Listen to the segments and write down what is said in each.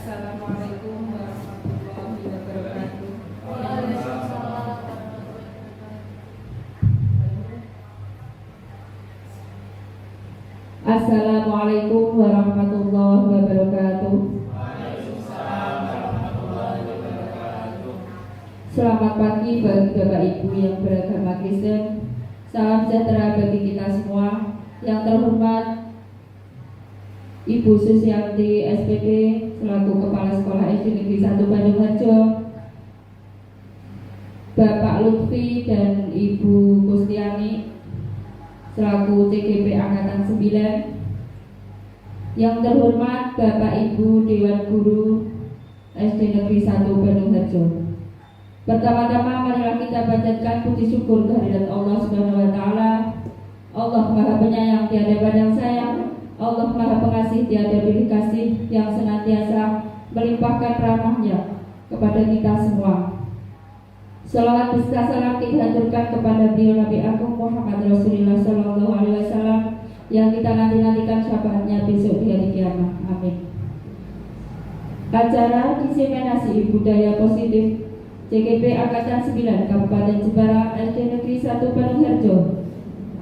Assalamualaikum warahmatullahi wabarakatuh. Assalamualaikum warahmatullahi wabarakatuh. Selamat pagi bagi Bapak Ibu yang beragama Kristen. Salam sejahtera bagi kita semua. Yang terhormat Ibu Susianti SPD selaku Kepala Sekolah SD Negeri 1 Bandung Harjo, Bapak Lutfi dan Ibu Kustiani selaku CGP Angkatan 9. Yang terhormat Bapak Ibu Dewan Guru SD Negeri 1 Bandung Harjo. Pertama-tama marilah kita panjatkan puji syukur kehadirat Allah Subhanahu wa taala. Allah Maha Penyayang tiada pandang sayang, Allah Maha Pengasih tiada pilih kasih, yang senantiasa melimpahkan rahmah-Nya kepada kita semua. Salawat beserta salam kita haturkan kepada beliau Nabi Agung Muhammad Rasulullah Sallallahu Alaihi Wasallam yang kita nanti-nantikan syafaatnya besok di hari kiamat. Amin. Acara diseminasi budaya positif CGP Angkatan 9 Kabupaten Jepara SD Negeri 1 Bandung Harjo,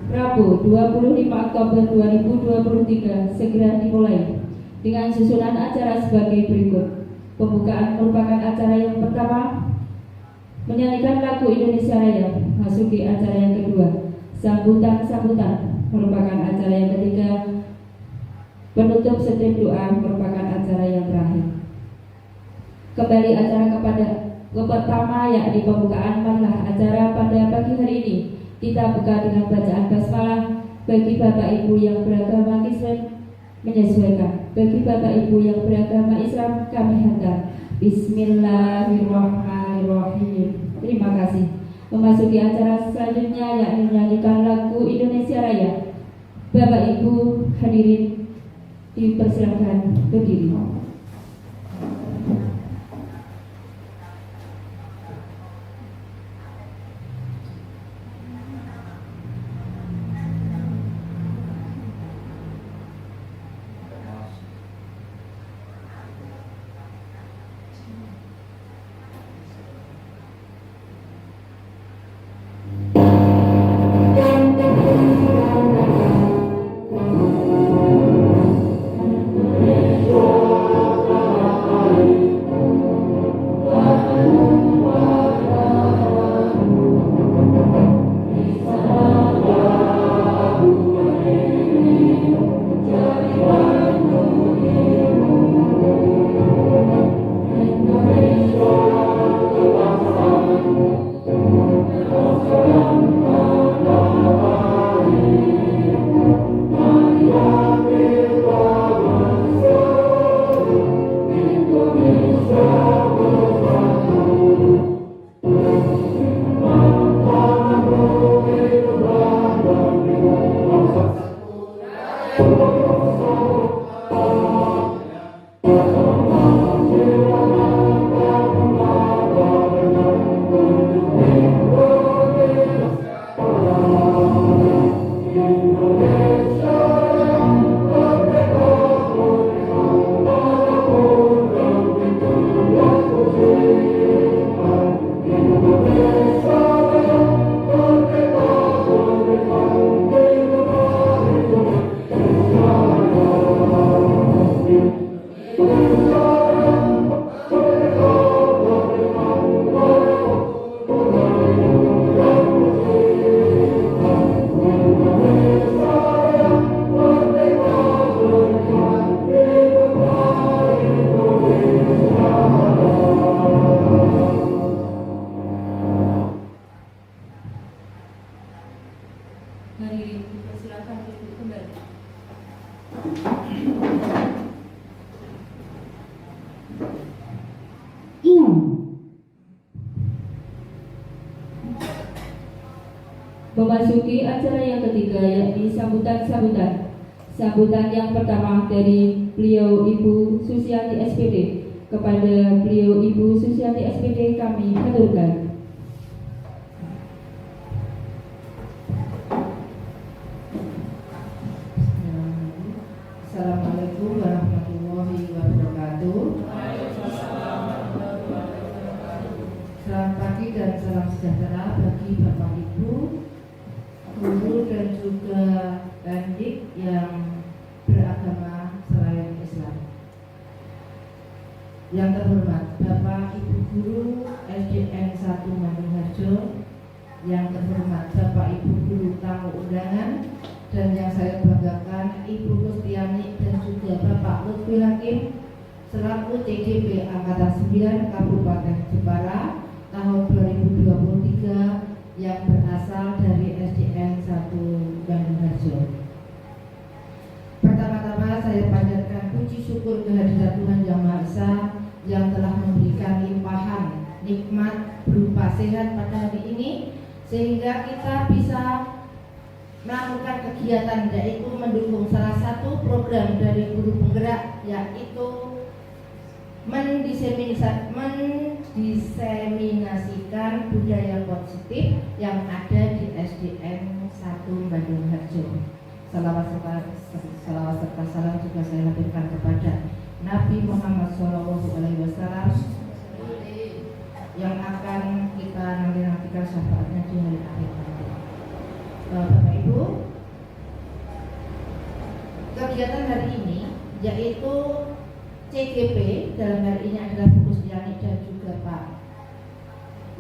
Rabu 25 Oktober 2023 segera dimulai dengan susunan acara sebagai berikut. Pembukaan merupakan acara yang pertama, menyanyikan lagu Indonesia Raya, masuki acara yang kedua. Sambutan merupakan acara yang ketiga. Penutup setiap doa merupakan acara yang terakhir. Kembali acara pertama, yakni pembukaan. Marilah acara pada pagi hari ini kita buka dengan bacaan basmalah. Bagi Bapak Ibu yang beragama Kristen menyesuaikan, bagi Bapak Ibu yang beragama Islam kami hantar Bismillahirrahmanirrahim. Terima kasih. Memasuki acara selanjutnya yakni menyanyikan lagu Indonesia Raya. Bapak Ibu hadirin dipersilakan berdiri. Hadirin dipersilakan duduk kembali. Memasuki acara yang ketiga yakni sambutan. Sambutan yang pertama dari beliau Ibu Susianti SPD. Kepada beliau Ibu Susianti SPD kami haturkan. Assalamualaikum warahmatullahi wabarakatuh. sejahtera bagi Bapak Ibu, guru dan juga pendidik yang beragama selain Islam. Yang terhormat Bapak Ibu Guru SDN 1 Mandungharjo, yang terhormat Bapak Ibu Guru tamu undangan, dan yang saya banggakan Ibu Kustiani dan juga Bapak Lutfi Hakim selaku CGP Angkatan 9 Kabupaten Jepara tahun 2023 yang berasal dari SDN 1 Bandungharjo. Pertama-tama saya panjatkan puji syukur kehadirat Tuhan Yang Maha Esa yang telah memberikan limpahan nikmat berupa sehat pada hari ini, sehingga kita bisa melakukan kegiatan, yaitu mendukung salah satu program dari guru penggerak, yaitu mendiseminasikan budaya positif yang ada di SDN 1 Bandungharjo. Salawat serta salam juga saya haturkan kepada Nabi Muhammad SAW yang akan kita nantikan syafaatnya di hari akhir nanti. Bapak Ibu, kegiatan hari ini yaitu CGP, dalam hari ini adalah Bu Kustiani dan juga Pak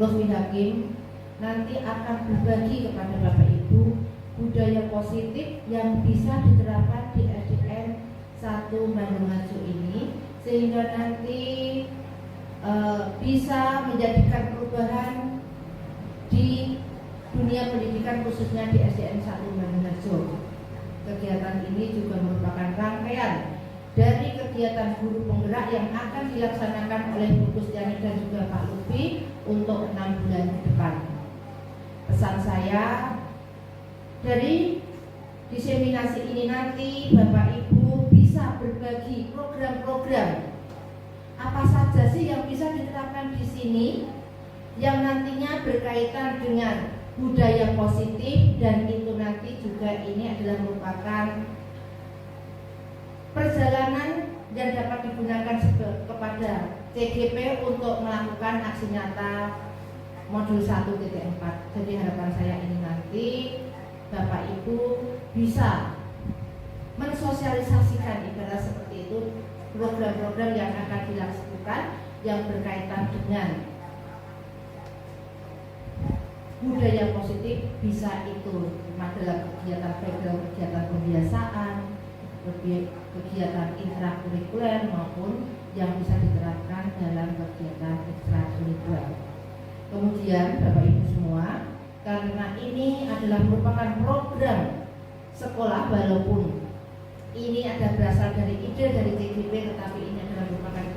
Lutfi Hakim, nanti akan berbagi kepada Bapak Ibu budaya positif yang bisa diterapkan di SDN 1 Bandungharjo ini, sehingga nanti bisa menjadikan perubahan di dunia pendidikan, khususnya di SDN 1 Bandungharjo. Kegiatan ini juga merupakan rangkaian dari kegiatan guru penggerak yang akan dilaksanakan oleh Bu Kustiani dan juga Pak Lutfi untuk 6 bulan ke depan. Pesan saya, dari diseminasi ini nanti Bapak Ibu bisa berbagi program-program apa saja sih yang bisa diterapkan di sini yang nantinya berkaitan dengan budaya positif, dan itu nanti juga ini adalah merupakan perjalanan yang dapat digunakan kepada CGP untuk melakukan aksi nyata modul 1.4. Jadi harapan saya ini nanti Bapak Ibu bisa mensosialisasikan, ibarat seperti itu, program-program yang akan dilakukan yang berkaitan dengan budaya positif, bisa itu adalah kegiatan pembiasaan, kegiatan intrakurikuler maupun yang bisa diterapkan dalam kegiatan ekstrakurikuler. Kemudian Bapak Ibu semua, karena ini adalah merupakan program sekolah, walaupun ini ada berasal dari ide dari CGP, tetapi ini adalah merupakan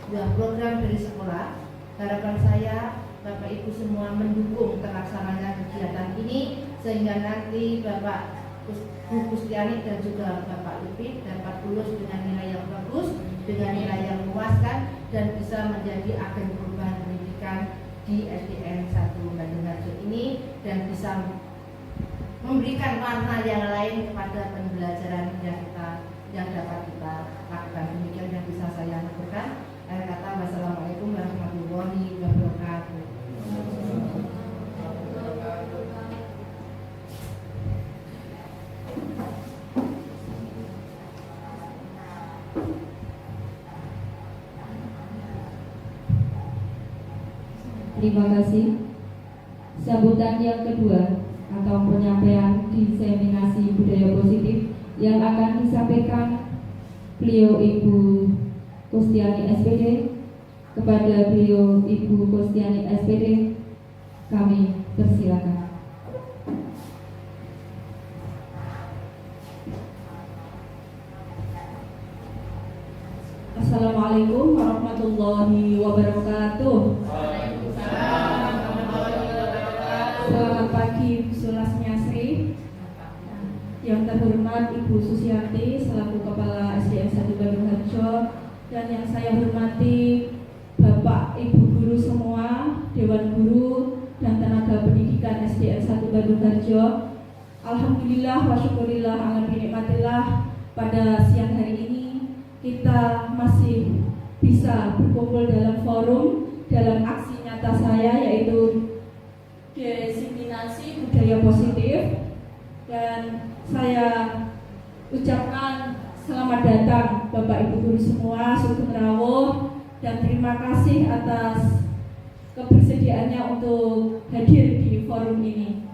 sebuah program dari sekolah. Harapan saya Bapak Ibu semua mendukung terlaksananya kegiatan ini, sehingga nanti Bapak Bu Kustiani dan juga Bapak Lutfi dapat lulus dengan nilai yang bagus, dengan nilai yang memuaskan, dan bisa menjadi agen perubahan pendidikan di SDN 1 Bandungharjo ini, dan bisa memberikan warna yang lain kepada pembelajaran yang dapat kita lakukan. Demikian yang bisa saya lakukan. Akhir kata, wassalamualaikum warahmatullahi wabarakatuh. Terima kasih. Sambutan yang kedua atau penyampaian diseminasi budaya positif yang akan disampaikan beliau Ibu Kustiani SPD. Kepada beliau Ibu Kustiani SPD, kami persilakan. Assalamualaikum warahmatullahi wabarakatuh. Selamat pagi, Sulasnya Sri. Yang terhormat Ibu Susianti selaku Kepala SDN 1 Bandungharjo, dan yang saya hormati Bapak Ibu Guru semua, Dewan Guru dan tenaga pendidikan SDN 1 Bandungharjo. Alhamdulillah wa syukurillah ala binikmatillah, pada siang hari ini kita masih bisa berkumpul dalam forum, dalam aksi nyata saya Selamat datang Bapak Ibu Guru semua, Sugeng Rawuh, dan terima kasih atas kebersediaannya untuk hadir di forum ini.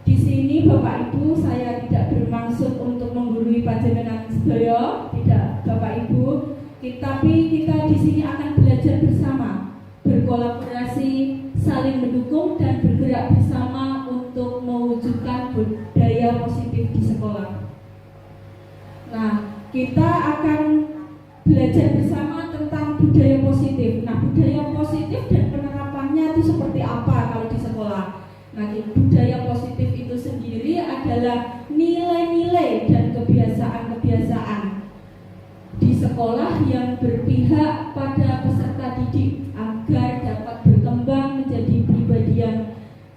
Di sini Bapak Ibu, saya tidak bermaksud untuk menggurui panjenengan sedaya, tidak Bapak Ibu, tapi kita di sini akan belajar bersama, berkolaborasi, saling mendukung dan bergerak bersama untuk mewujudkan budaya positif di sekolah. Nah, kita akan belajar bersama tentang budaya positif. Nah, budaya positif dan penerapannya itu seperti apa kalau di sekolah? Nah, budaya positif itu sendiri adalah nilai-nilai dan kebiasaan-kebiasaan di sekolah yang berpihak pada peserta didik agar dapat berkembang menjadi pribadi yang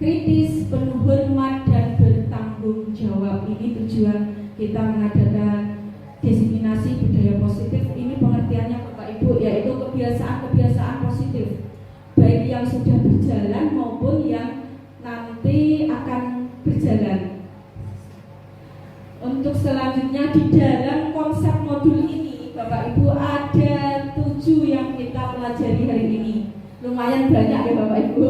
kritis, penuh hormat, dan bertanggung jawab. Ini tujuan kita mengadakan diseminasi budaya positif. Ini pengertiannya Bapak Ibu, yaitu kebiasaan-kebiasaan positif, baik yang sudah berjalan maupun yang nanti akan berjalan. Untuk selanjutnya di dalam konsep modul ini Bapak Ibu ada 7 yang kita pelajari hari ini. Lumayan banyak ya Bapak Ibu.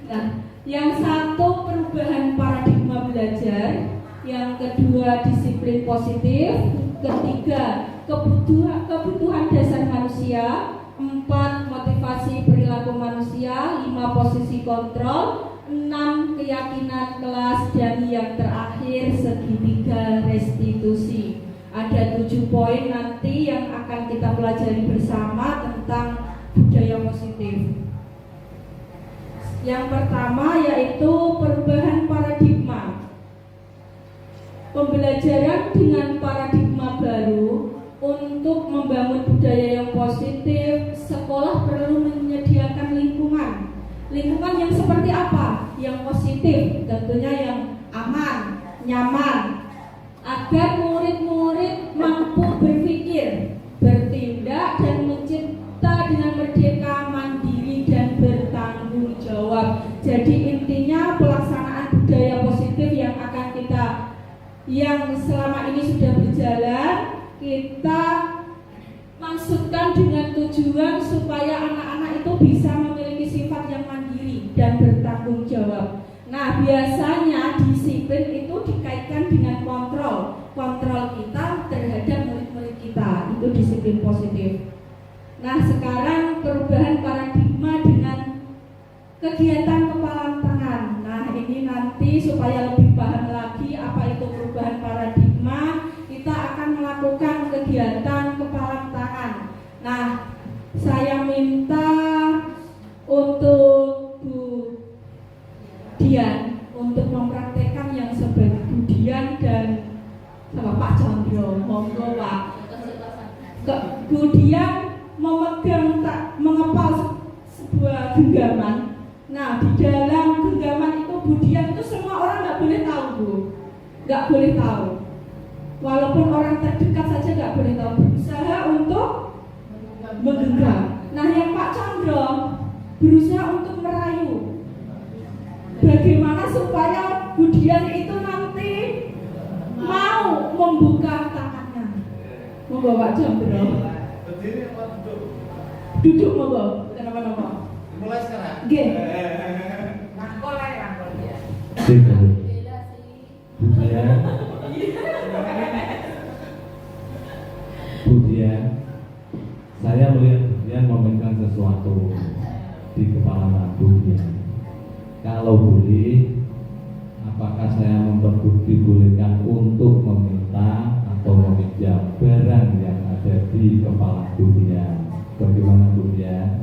Nah, yang satu perubahan paradigma belajar, yang kedua disiplin positif, ketiga kebutuhan dasar manusia, 4 motivasi perilaku manusia, 5 posisi kontrol, 6 keyakinan kelas, dan yang terakhir segitiga restitusi. Ada 7 poin nanti yang akan kita pelajari bersama tentang budaya positif. Yang pertama yaitu perubahan paradigma. Pembelajaran dengan paradigma baru untuk membangun budaya yang positif, sekolah perlu menyediakan lingkungan. Lingkungan yang seperti apa? Yang positif, tentunya yang aman, nyaman, agar murid-murid mampu berpikir, bertindak, dan mencipta dengan merdeka, mandiri, dan bertanggung jawab. Jadi intinya pelaksanaan budaya positif yang selama ini sudah berjalan, kita maksudkan dengan tujuan supaya anak-anak itu bisa memiliki sifat yang mandiri dan bertanggung jawab. Nah, biasanya disiplin itu dikaitkan dengan kontrol kita terhadap murid-murid kita, itu disiplin positif. Nah, sekarang perubahan paradigma dengan kegiatan kepala tangan. Nah, ini nanti supaya lebih paham lagi apa itu perubahan paradigma, kita akan melakukan kegiatan kepala tangan. Nah, saya minta untuk Bu Dian untuk mempraktekkan yang sebagai Bu Dian dan sama Pak Chandra. Monggo Pak. Bu Dian mengepal sebuah genggaman. Nah, di dalam genggaman itu Bu Dian itu semua orang nggak boleh tahu, Bu. Nggak boleh tahu. Walaupun orang terdekat saja nggak boleh tahu. Berusaha untuk menggenggam. Nah, yang Pak Chandra berusaha untuk merayu. Bagaimana supaya Bu Dian itu nanti mau membuka tangannya. Monggo Pak Chandra. Berdiri apa duduk? Duduk monggo. Kenapa-napa? Mulai sekarang. Nggih. Rangkul ya. Bu Dian, saya melihat Bu Dian memainkan sesuatu di kepala Bu Dian. Kalau boleh, apakah saya dibolehkan untuk meminta atau meminjam barang yang ada di kepala Bu Dian? Bagaimana Bu Dian?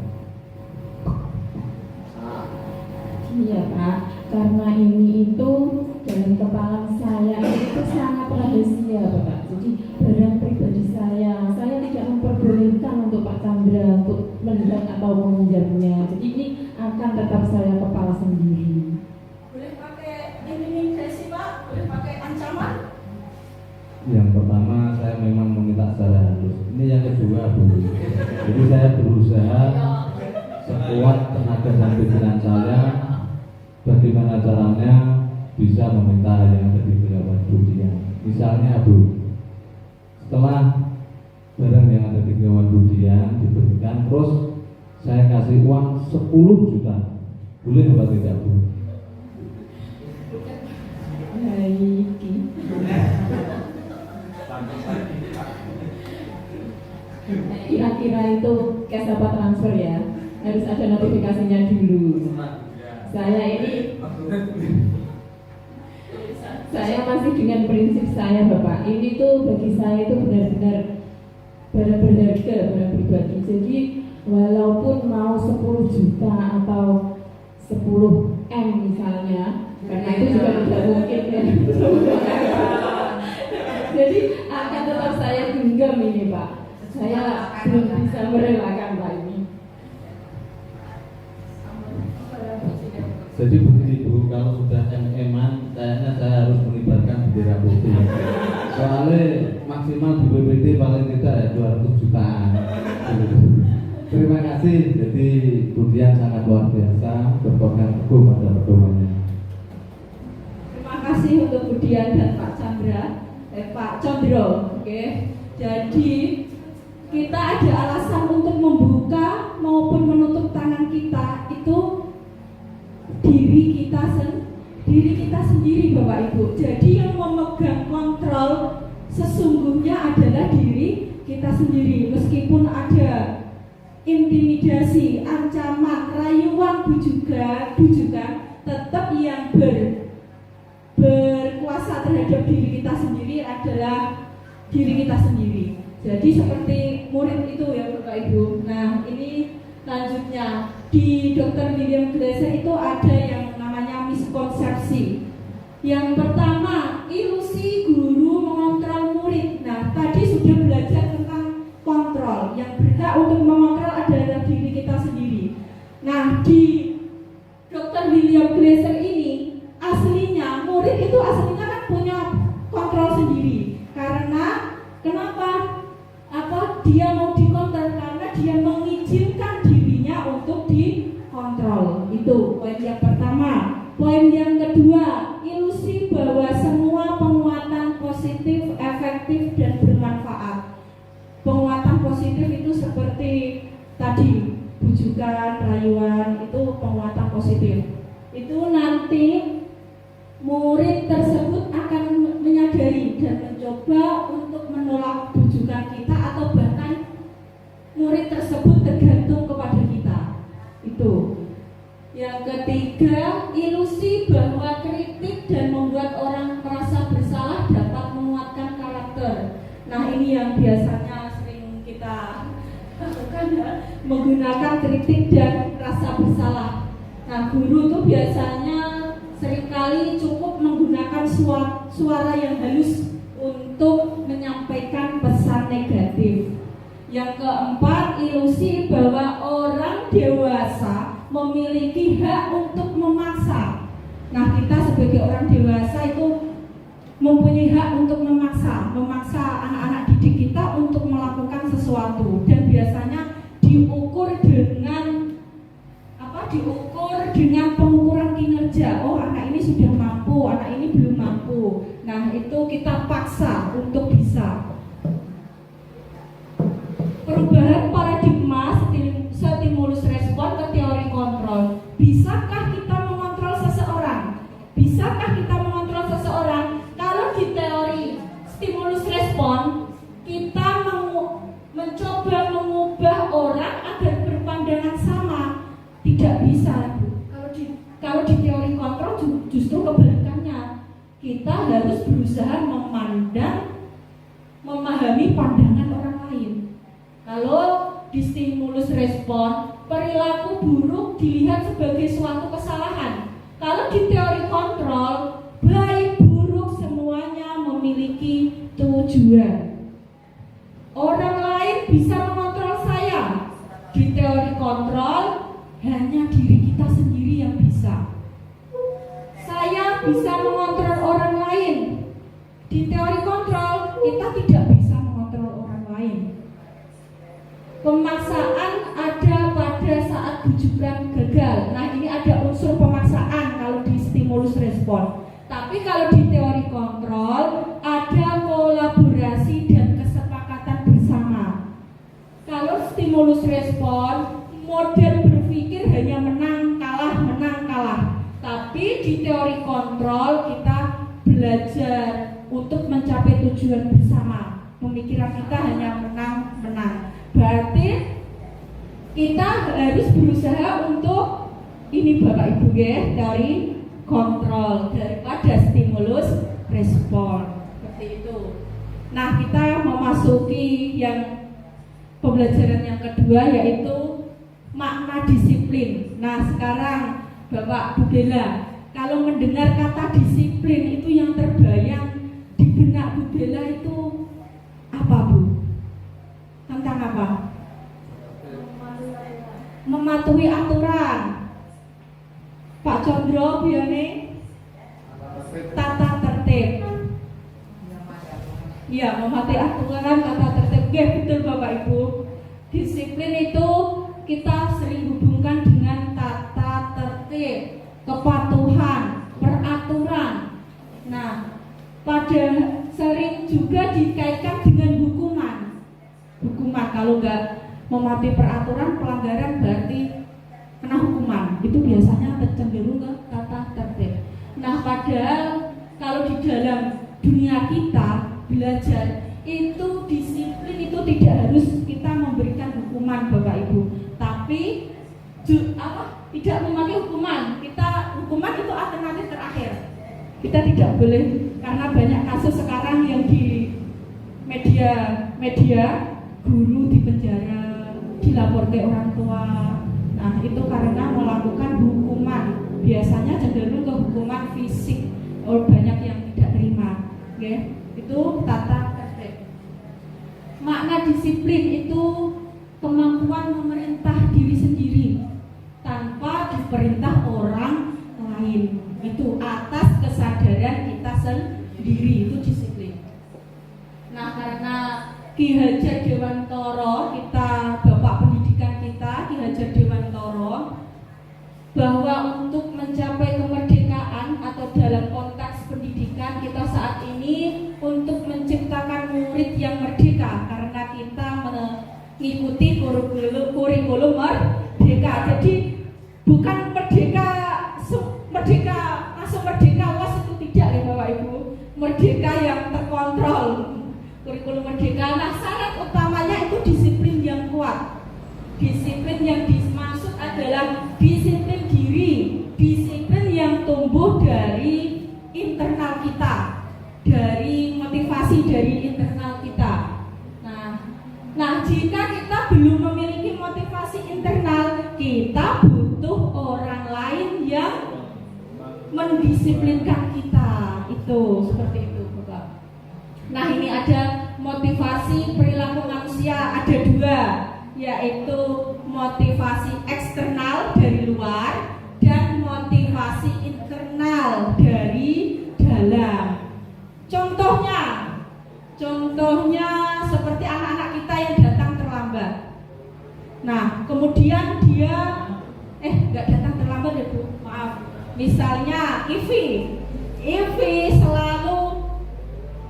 Iya Pak, karena ini itu dalam kepala saya itu sangat rahasia Pak. Jadi barang pribadi saya tidak memperbolehkan untuk Pak Chandra untuk melihat atau meminjamnya. Jadi ini akan tetap saya kepala sendiri. Boleh pakai intimidasi Pak? Boleh pakai ancaman? Yang pertama saya memang meminta secara halus. Ini yang kedua Bu. Jadi saya berusaha sekuat tenaga dan pikiran saya, bagaimana caranya bisa meminta yang ada di pejabat Bu Dian. Misalnya Bu, setelah 10 juta. Boleh apa tidak, Bu? Kira-kira itu cash apa transfer ya? Harus ada notifikasinya dulu. Saya masih dengan prinsip saya, Bapak. Ini tuh bagi saya itu benar-benar barang berharga, barang pribadi. Jadi walaupun mau 10 juta atau 10 M misalnya, karena itu juga tidak mungkin ya. Jadi akan tetap saya genggam ini, Pak. Saya belum bisa merelakan Pak ini. Jadi begini Bu, kalau sudah MM-an, kayaknya saya harus melibatkan bendera putih. Soalnya maksimal di BPT paling tidak ya 200 jutaan. Terima kasih. Jadi Budian sangat luar biasa, berpegang teguh pada pedomannya. Terima kasih untuk Budian dan Pak Condro. Oke. Jadi kita ada alasan untuk membuka maupun menutup tangan kita itu diri kita sendiri, Bapak Ibu. Jadi yang memegang kontrol sesungguhnya adalah diri kita sendiri. Meskipun ada intimidasi, ancaman, rayuan, bujukan, tetap yang berkuasa terhadap diri kita sendiri adalah diri kita sendiri. Jadi seperti murid itu ya Bapak Ibu. Nah ini lanjutnya di Dr. William Glasser itu ada yang namanya miskonsepsi. Yang pertama, ilusi guru mengontrol murid. Nah tadi sudah belajar tentang kontrol. Yang berhak untuk mengontrol adalah diri kita sendiri. Nah di Dr. William Glasser ini aslinya murid itu aslinya kan punya kontrol sendiri. Karena kenapa? Dia mau dikontrol karena dia mengizinkan dirinya untuk dikontrol. Itu poin yang pertama. Poin yang kedua, ilusi bahwa semua penguatan positif, efektif dan bermanfaat. Penguatan positif itu seperti tadi bujukan, rayuan, itu penguatan positif. Itu nanti murid tersebut akan menyadari dan mencoba untuk menolak bujukan kita atau bahkan murid tersebut tergantung kepada kita. Itu. Yang ketiga, ilusi bahwa kritik dan membuat orang merasa bersalah dapat menguatkan karakter. Nah ini yang biasanya sering kita lakukan ya, menggunakan kritik dan rasa bersalah. Nah guru tuh biasanya seringkali cukup menggunakan suara yang halus untuk menyampaikan pesan negatif. Yang keempat, ilusi bahwa orang dewasa memiliki hak untuk memaksa. Nah, kita sebagai orang dewasa itu mempunyai hak untuk memaksa anak-anak didik kita untuk melakukan sesuatu, dan biasanya diukur dengan pengukuran kinerja. Oh, anak ini sudah mampu, anak ini belum mampu. Nah, itu kita paksa untuk bisa. Perubahan paradigma stimulus respon ke teori kontrol. Bisakah kita mengontrol seseorang? Kalau di teori stimulus respon, kita mencoba mengubah orang agar berpandangan sama. Tidak bisa. Kalau di teori kontrol justru kebalikannya. Kita harus berusaha memahami pandangan orang lain. Kalau di stimulus respon, perilaku buruk dilihat sebagai suatu kesalahan. Kalau di teori kontrol, baik buruk semuanya memiliki tujuan. Orang lain bisa mengontrol saya. Di teori kontrol, hanya diri kita sendiri yang bisa. Saya bisa mengontrol orang lain. Di teori kontrol, kita tidak bisa mengontrol orang lain. Pemaksaan ada pada saat bujukan gagal. Nah, ini ada unsur pemaksaan kalau di stimulus respon. Tapi kalau di teori kontrol, ada kolaborasi dan kesepakatan bersama. Kalau stimulus respon, model berpikir hanya kontrol, kita belajar untuk mencapai tujuan bersama. Pemikiran kita hanya menang-menang. Berarti kita harus berusaha untuk ini Bapak Ibu ya, dari kontrol daripada stimulus respon. Seperti itu. Nah, kita memasuki yang pembelajaran yang kedua, yaitu makna disiplin. Nah, sekarang Bapak Bu Bella, kalau mendengar kata disiplin itu yang terbayang di benak Bu Bella itu apa, Bu? Tentang apa? Mematuhi aturan. Pak Condro biane tata tertib. Ya, mematuhi aturan, tata tertib. Ya, betul Bapak Ibu. Disiplin itu kita sering hubungkan dengan tata tertib, kepatuhan, peraturan. Nah, pada sering juga dikaitkan dengan hukuman. Hukuman kalau nggak mematuhi peraturan, pelanggaran berarti kena hukuman. Itu biasanya cenderung ke tata tertib. Nah, padahal kalau di dalam dunia kita belajar itu disiplin itu tidak harus kita memberikan hukuman Bapak Ibu, tapi tidak memakai hukuman. Hukuman itu alternatif terakhir. Kita tidak boleh, karena banyak kasus sekarang yang di media guru di penjara, dilapor ke orang tua. Nah, itu karena melakukan hukuman. Biasanya cenderung ke hukuman fisik. Banyak yang tidak terima. Okay? Itu tata tertib. Makna disiplin itu kemampuan memerintah diri sendiri tanpa diperintah orang lain. Itu atas kesadaran kita sendiri, itu disiplin. Nah, karena Ki Hajar Dewantara, Bapak pendidikan kita Ki Hajar Dewantara, bahwa untuk mencapai kemerdekaan atau dalam konteks pendidikan kita saat ini untuk menciptakan murid yang merdeka, karena kita mengikuti kurikulum merdeka. Jadi bukan merdeka langsung merdeka was itu tidak ya Bapak Ibu. Merdeka yang terkontrol, kurikulum merdeka. Nah, syarat utamanya itu disiplin yang kuat. Disiplin yang dimaksud adalah disiplin diri, disiplin yang tumbuh dari internal kita, dari motivasi dari internal kita. Nah, jika kita belum memiliki motivasi internal, kita butuh orang lain yang mendisiplinkan kita. Itu seperti itu, Bapak. Nah, ini ada motivasi perilaku manusia, ada dua, yaitu motivasi eksternal dari luar dan motivasi internal dari dalam. Contohnya seperti anak-anak kita yang datang terlambat. Nah, kemudian dia nggak datang terlambat ya Bu, maaf. Misalnya Ivi selalu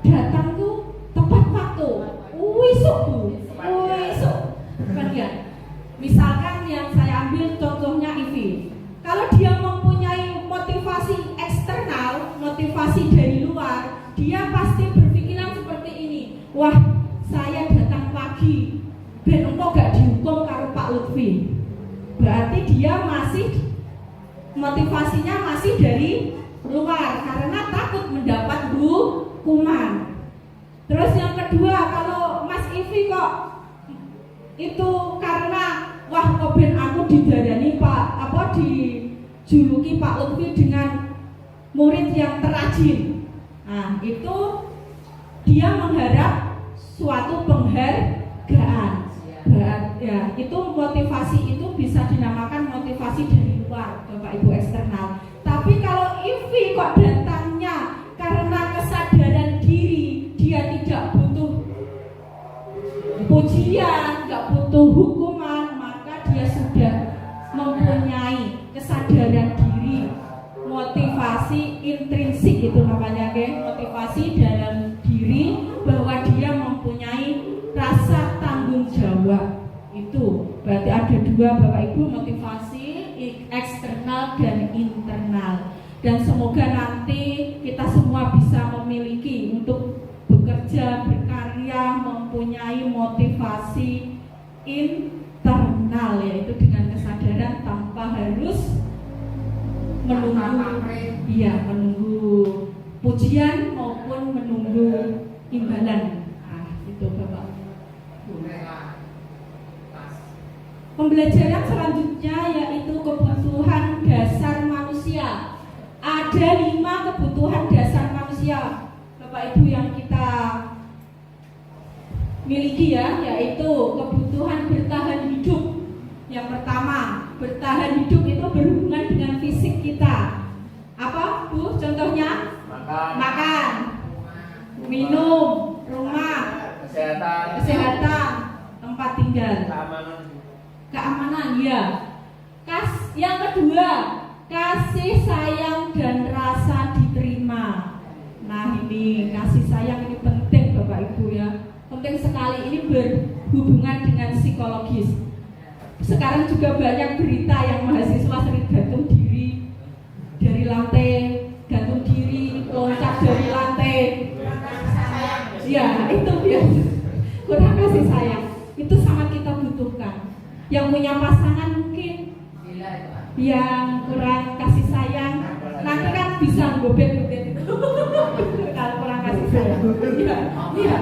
datang tuh tepat waktu. Wisuk Bu, wisuk. Kemudian, misalkan yang saya ambil contohnya Ivi. Kalau dia mempunyai motivasi eksternal, motivasi dari luar, dia pasti berpikiran seperti ini. Wah, saya datang pagi, ben engko gak dihukum karo Pak Lutfi. Berarti dia motivasinya masih dari luar karena takut mendapat hukuman. Terus yang kedua, kalau Mas Ivi kok itu karena wah kok ben aku didarani dijuluki Pak Lutfi dengan murid yang terajin. Nah, itu dia mengharap suatu penghargaan. Ya, itu motivasi itu bisa dinamakan motivasi dari luar, Bapak Ibu, eksternal. Tapi kalau Ivi kok datangnya karena kesadaran diri, dia tidak butuh pujian, nggak butuh hukuman, maka dia sudah mempunyai kesadaran diri, motivasi intrinsik itu namanya, motivasi dalam diri bahwa dia mempunyai rasa tanggung jawab. Itu berarti ada dua Bapak Ibu, motivasi eksternal dan internal. Dan semoga nanti kita semua bisa memiliki untuk bekerja, berkarya, mempunyai motivasi internal, yaitu dengan kesadaran tanpa harus menunggu pujian maupun menunggu imbalan. Itu Bapak. Pembelajaran selanjutnya yaitu kebutuhan dasar manusia. Ada 5 kebutuhan dasar manusia, Bapak Ibu, yang kita miliki ya, yaitu kebutuhan bertahan hidup. Yang pertama, bertahan hidup itu berhubungan dengan fisik kita. Apa, Bu? Contohnya? Makan, minum, rumah, kesehatan, tempat tinggal, keamanan, ya. Yang kedua, kasih sayang dan rasa diterima. Nah, ini kasih sayang ini penting Bapak Ibu ya. Penting sekali, ini berhubungan dengan psikologis. Sekarang juga banyak berita yang mahasiswa sering gantung diri dari lantai, gantung diri, loncat dari lantai. Ya, itu dia. Kurang kasih sayang. Itu sangat kita butuhkan. Yang punya pasangan mungkin yang kurang kasih sayang, nanti kan bisa gobet-gobet itu. Kalau kurang kasih sayang. Iya.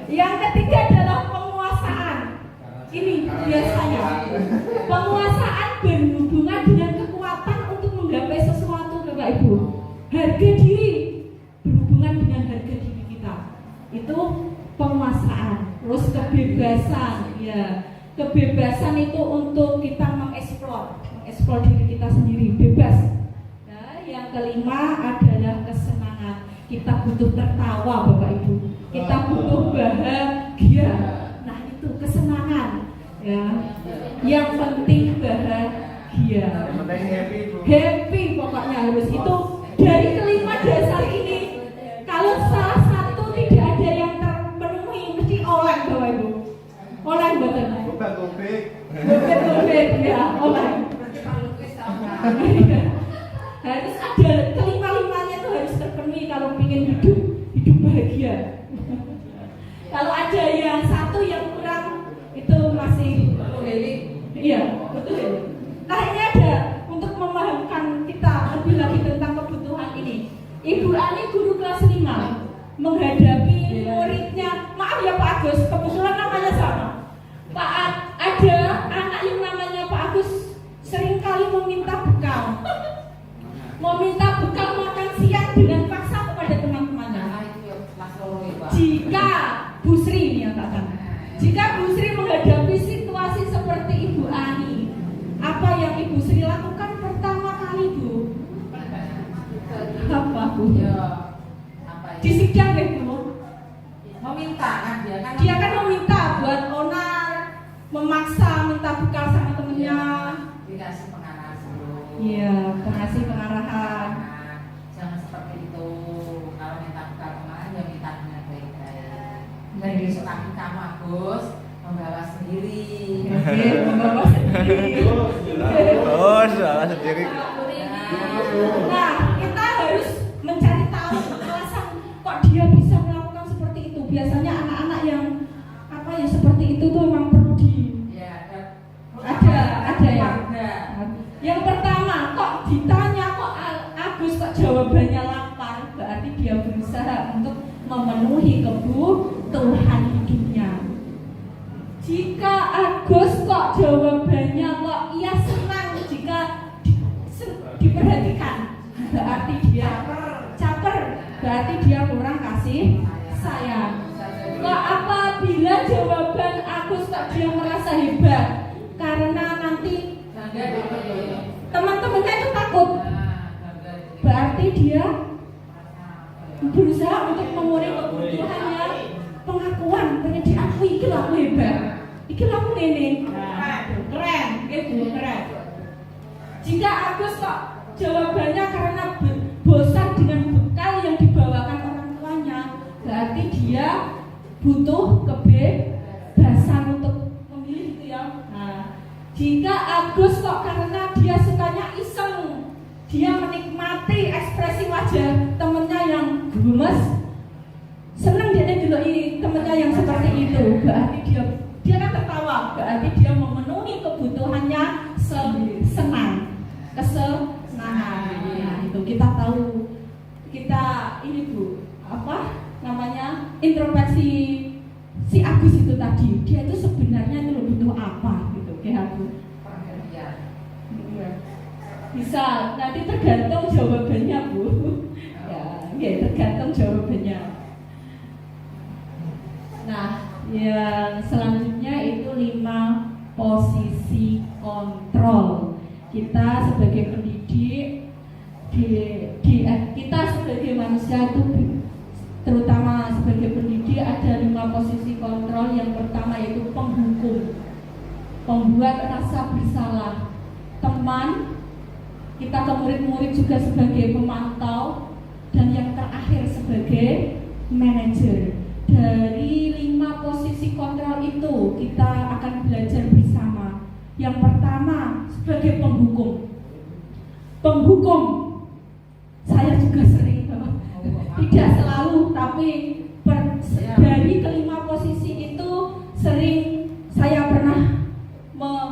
Yang ketiga adalah penguasaan. Ini biasanya penguasaan berhubungan dengan kekuatan untuk menggapai sesuatu, Bapak Ibu. Harga diri berhubungan dengan harga diri kita. Itu penguasaan. Terus kebebasan, ya. Kebebasan itu untuk kita mengeksplor diri kita sendiri, bebas. Nah, yang kelima adalah kesenangan. Kita butuh tertawa, Bapak Ibu. Kita butuh bahagia. Nah, itu kesenangan. Ya. Yang penting bahagia. Happy pokoknya harus itu. Dari kelima dasar ini, kalau salah satu tidak ada yang terpenuhi, mesti oleng, Bapak Ibu. Oleng betul. Gobek ya, oleh. Harus ada kelima-limanya itu harus terpenuhi kalau ingin hidup bahagia. Kalau ada yang satu yang kurang, itu masih iya, betul. Nah, ini ada untuk memahamkan kita lebih lagi tentang kebutuhan ini. Ibu Ani guru kelas 5 menghadapi muridnya, maaf ya Pak Agus, kebetulan namanya sama. Ada anak yang namanya Pak Agus seringkali meminta bekal makan siang dengan paksa kepada teman-temannya. Jika Bu Sri ini yang katakan, jika Bu Sri menghadapi situasi seperti Ibu Ani, apa yang Ibu Sri lakukan pertama kali, Bu? Apa, Bu? Di sidang ya, Bu? Meminta kan dia kan meminta buat onar, memaksa minta bekal sama temennya. dikasih pengarahan dulu. Iya, pengasih pengarahan. Jangan seperti itu. Kalau minta bekal kemarin ya minta dengan baik-baik. Dan Iya. besok lagi kamu Agus membawa sendiri. Oke, membawa sendiri. salah sendiri. Nah, kita harus mencari tahu alasan kok dia bisa melakukan seperti itu. Biasanya anak-anak yang seperti itu tuh memang perlu ada ya. Yang pertama, kok ditanya kok Agus kok jawabannya lapar, berarti dia berusaha untuk memenuhi kebutuhan hidupnya. Jika Agus kok jawabannya kok ia senang jika diperhatikan, berarti dia caper, berarti dia kurang kasih sayang. Kok apabila jawaban Agus kok dia merasa hebat karena nanti teman-temannya itu takut, berarti dia berusaha untuk memenuhi kebutuhannya, pengakuan, pengen diakui, iki lho aku hebat, iki lho aku ngene, keren, gitu, keren. Jika Agus kok jawabannya karena bosan dengan bekal yang dibawakan orang tuanya, berarti dia butuh kebebasan untuk memilih, gitu ya. Nah, Jika Agus kok karena dia sukanya iseng, dia menikmati ekspresi wajah temennya yang gemes, senang dia ngedeloki temennya yang seperti itu, berarti dia kan tertawa, berarti dia memenuhi kebutuhannya senang, kesenangan. Nah, itu kita tahu, kita ini Bu, apa namanya, introspeksi si Agus itu tadi, dia itu sebenarnya itu butuh apa gitu, kayak Bu. Bisa, nanti tergantung jawabannya Bu. Ya, tergantung jawabannya. Nah, yang selanjutnya itu 5 posisi kontrol. Kita sebagai pendidik, kita sebagai manusia itu, terutama sebagai pendidik, ada 5 posisi kontrol. Yang pertama yaitu penghukum, pembuat rasa bersalah. Teman, kita ke murid-murid juga sebagai pemantau, dan yang terakhir sebagai manajer. Dari 5 posisi kontrol itu kita akan belajar bersama. Yang pertama sebagai penghukum. Penghukum, saya juga sering, tidak selalu, tapi dari kelima posisi itu sering saya pernah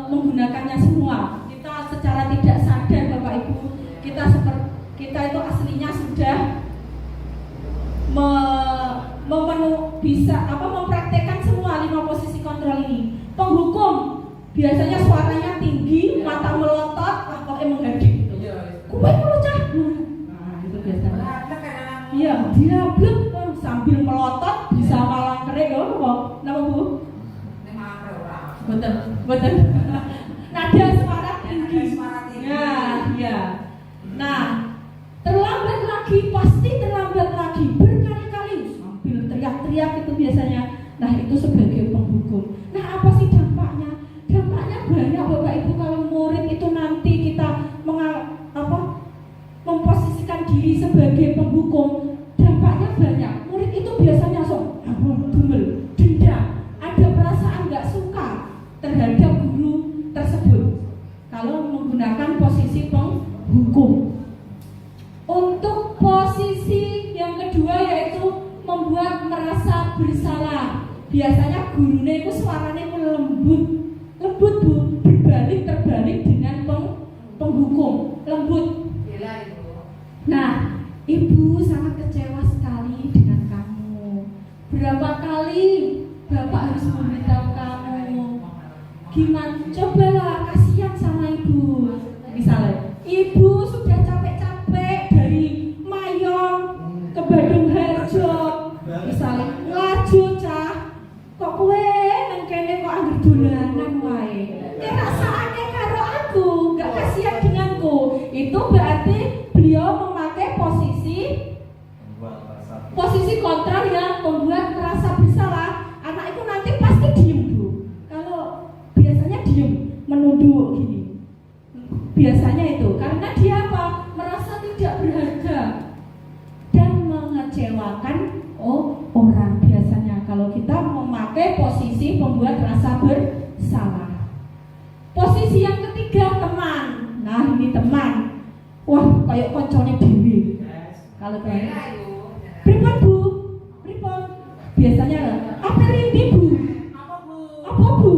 menggunakannya semua. Kita secara tidak sadar Bapak Ibu, kita itu aslinya sudah mempraktekkan semua 5 posisi kontrol ini. Penghukum biasanya suaranya tinggi, mata melotot, pokoknya menghadik gitu. Kuwe cah. Nah, itu biasanya. Iya, dia blek sambil melotot bisa malah kering ya apa? Napa Bu? Betul. Nada suara tinggi. Ya. Nah, terlambat lagi, pasti terlambat lagi, berkali-kali sambil teriak-teriak itu biasanya. Nah, itu sebagai penghukum. Nah, apa sih dampaknya? Dampaknya banyak Bapak Ibu. Kalau murid itu nanti kita memposisikan diri sebagai penghukum, dampaknya banyak. Murid itu biasanya dumel, dendam, ada perasaan nggak suka terhadap guru tersebut kalau menggunakan posisi penghukum. Untuk posisi yang kedua yaitu membuat merasa bersalah. Biasanya gurunya itu suaranya lembut Bu, terbalik dengan penghukum, lembut. Nah, Ibu sangat kecewa sekali dengan kamu. Berapa kali Bapak harus memberitahu kamu? Gimana? Cobalah, kasihan sama Ibu. Misalnya, Ibu sudah capek-capek dari Mayong ke Bandung Harjo, misalnya laju cah, kok kowe nang kene kok anggere dolanan wae. Rasane karo aku, gak kasihan denganku. Itu berarti beliau memakai posisi kontrol yang membuat merasa bersalah. Anak itu nanti pasti diem Bu. Kalau biasanya diem, menunduk gini. Biasanya itu karena dia apa? Merasa tidak berharga dan mengecewakan orang. Biasanya kalau kita memakai posisi pembuat rasa bersalah. Posisi yang ketiga teman. Nah, ini teman. Wah, kayak koncone dewi. Kalau pripun Bu? Pripun? Biasanya apa ini Bu? Apa Bu?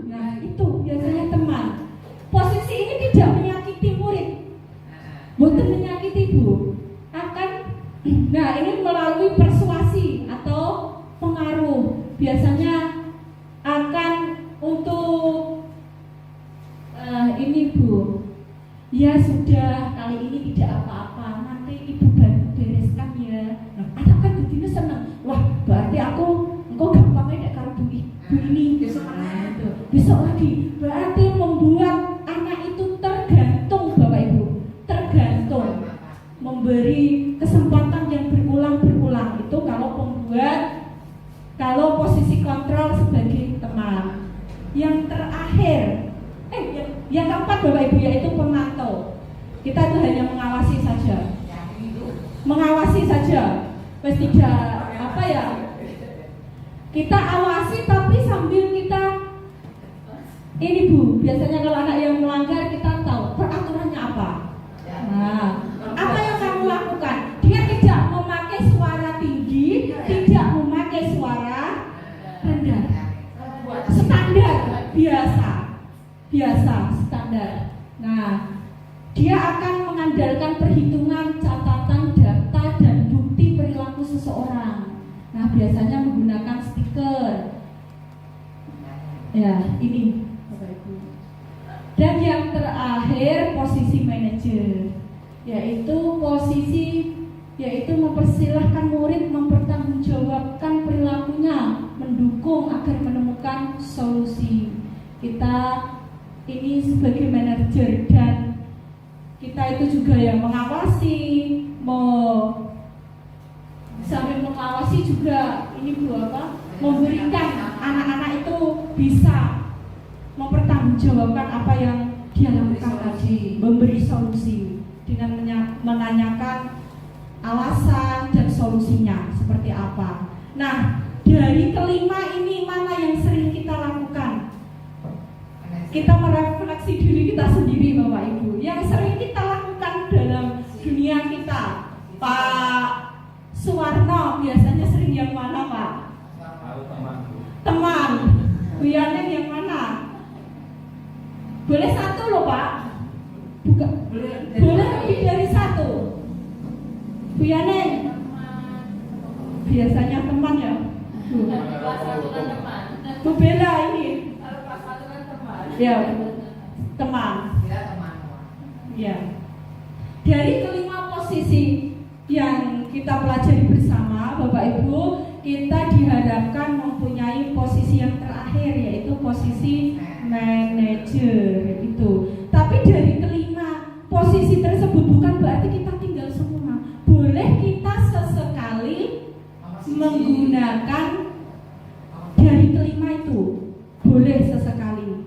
Nah, itu biasanya teman. Posisi ini tidak menyakiti murid. Bukan menyakiti Bu. Nah, ini melalui persuasi atau pengaruh. Biasanya akan untuk ini Bu. Ya sudah, kali ini tidak apa-apa. Nanti Ibu bantu bereskan ya. Nah, anak kan begini senang. Wah, berarti engkau gampangnya karo Bu ini. Besok lagi. Berarti membuat anak itu tergantung Bapak Ibu. Tergantung. Memberi kesempatan yang berulang-berulang. Itu kalau posisi kontrol sebagai teman. Yang terakhir, yang keempat Bapak Ibu yaitu pemantau. Kita itu hanya mengawasi saja. Mengawasi saja. Tidak kita awasi tapi sambil kita Ini Bu, biasanya kalau anak yang melanggar kita tahu peraturannya apa. Nah, apa yang kamu lakukan? Dia tidak memakai suara tinggi, tidak memakai suara rendah. Standar, biasa, standar. Nah, dia akan mengandalkan perhitungan, catatan, data, dan bukti perilaku seseorang. Nah, biasanya menggunakan stiker. Ya, ini Bapak Ibu. Dan yang terakhir posisi manajer, yaitu mempersilahkan murid mempertanggungjawabkan perilakunya, mendukung agar menemukan solusi. Kita ini sebagai manajer dan kita itu juga yang mengawasi, sambil mengawasi juga ini memberikan anak-anak itu bisa mempertanggungjawabkan apa yang dia lakukan tadi, memberi solusi dengan menanyakan alasan dan solusinya seperti apa. Nah, dari kelima ini mana yang sering kita lakukan? Kita merefleksi diri kita sendiri Bapak Ibu. Yang sering kita lakukan dalam dunia kita. Pak Suwarno biasanya sering yang mana Pak? Teman. Bu Yaneng yang mana? Boleh satu loh Pak. Boleh lebih dari satu. Bu Yaneng. Biasanya teman ya. Bu Bella ini. Ya, teman. Ya. Dari kelima posisi yang kita pelajari bersama, Bapak Ibu, kita diharapkan mempunyai posisi yang terakhir, yaitu posisi manajer itu. Tapi dari kelima posisi tersebut bukan berarti kita tinggal semua. Boleh kita sesekali menggunakan dari kelima itu, boleh sesekali.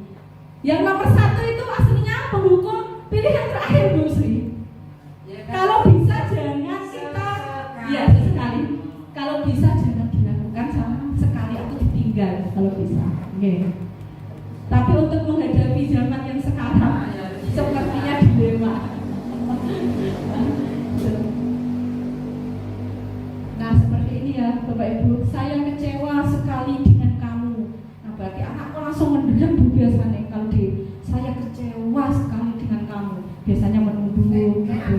Yang nomor satu itu aslinya penghukum, pilih yang terakhir Bu Sri. Kalau bisa jangan kita, ya sesekali. Kalau bisa jangan dilakukan sama sekali atau ditinggal kalau bisa. Okay. Tapi untuk menghadapi zaman yang sekarang, sepertinya dilema. Nah seperti ini ya Bapak Ibu, saya kecewa sekali dengan kamu. Nah berarti anakku langsung mendendam Bu biasanya kalau saya kecewa sekali dengan kamu. Biasanya menunggu gitu.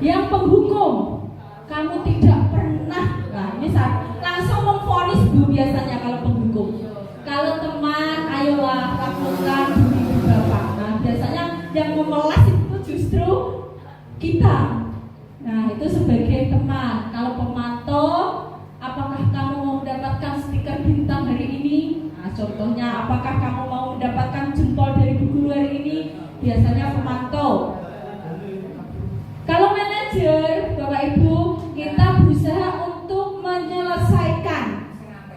Yang penghukum, kamu tidak pernah. Nah ini langsung memvonis Bu biasanya kalau penghukum. Kalau teman, ayolah lakukan diri Bapak. Nah biasanya yang memelas itu justru kita. Nah itu sebagai teman. Kalau pemantau, apakah kamu mau mendapatkan stiker bintang hari ini? Nah contohnya, apakah kamu mau mendapatkan jempol dari Bu Guru hari ini? Biasanya pemantau. Kalau manajer, Bapak Ibu, kita berusaha untuk menyelesaikan.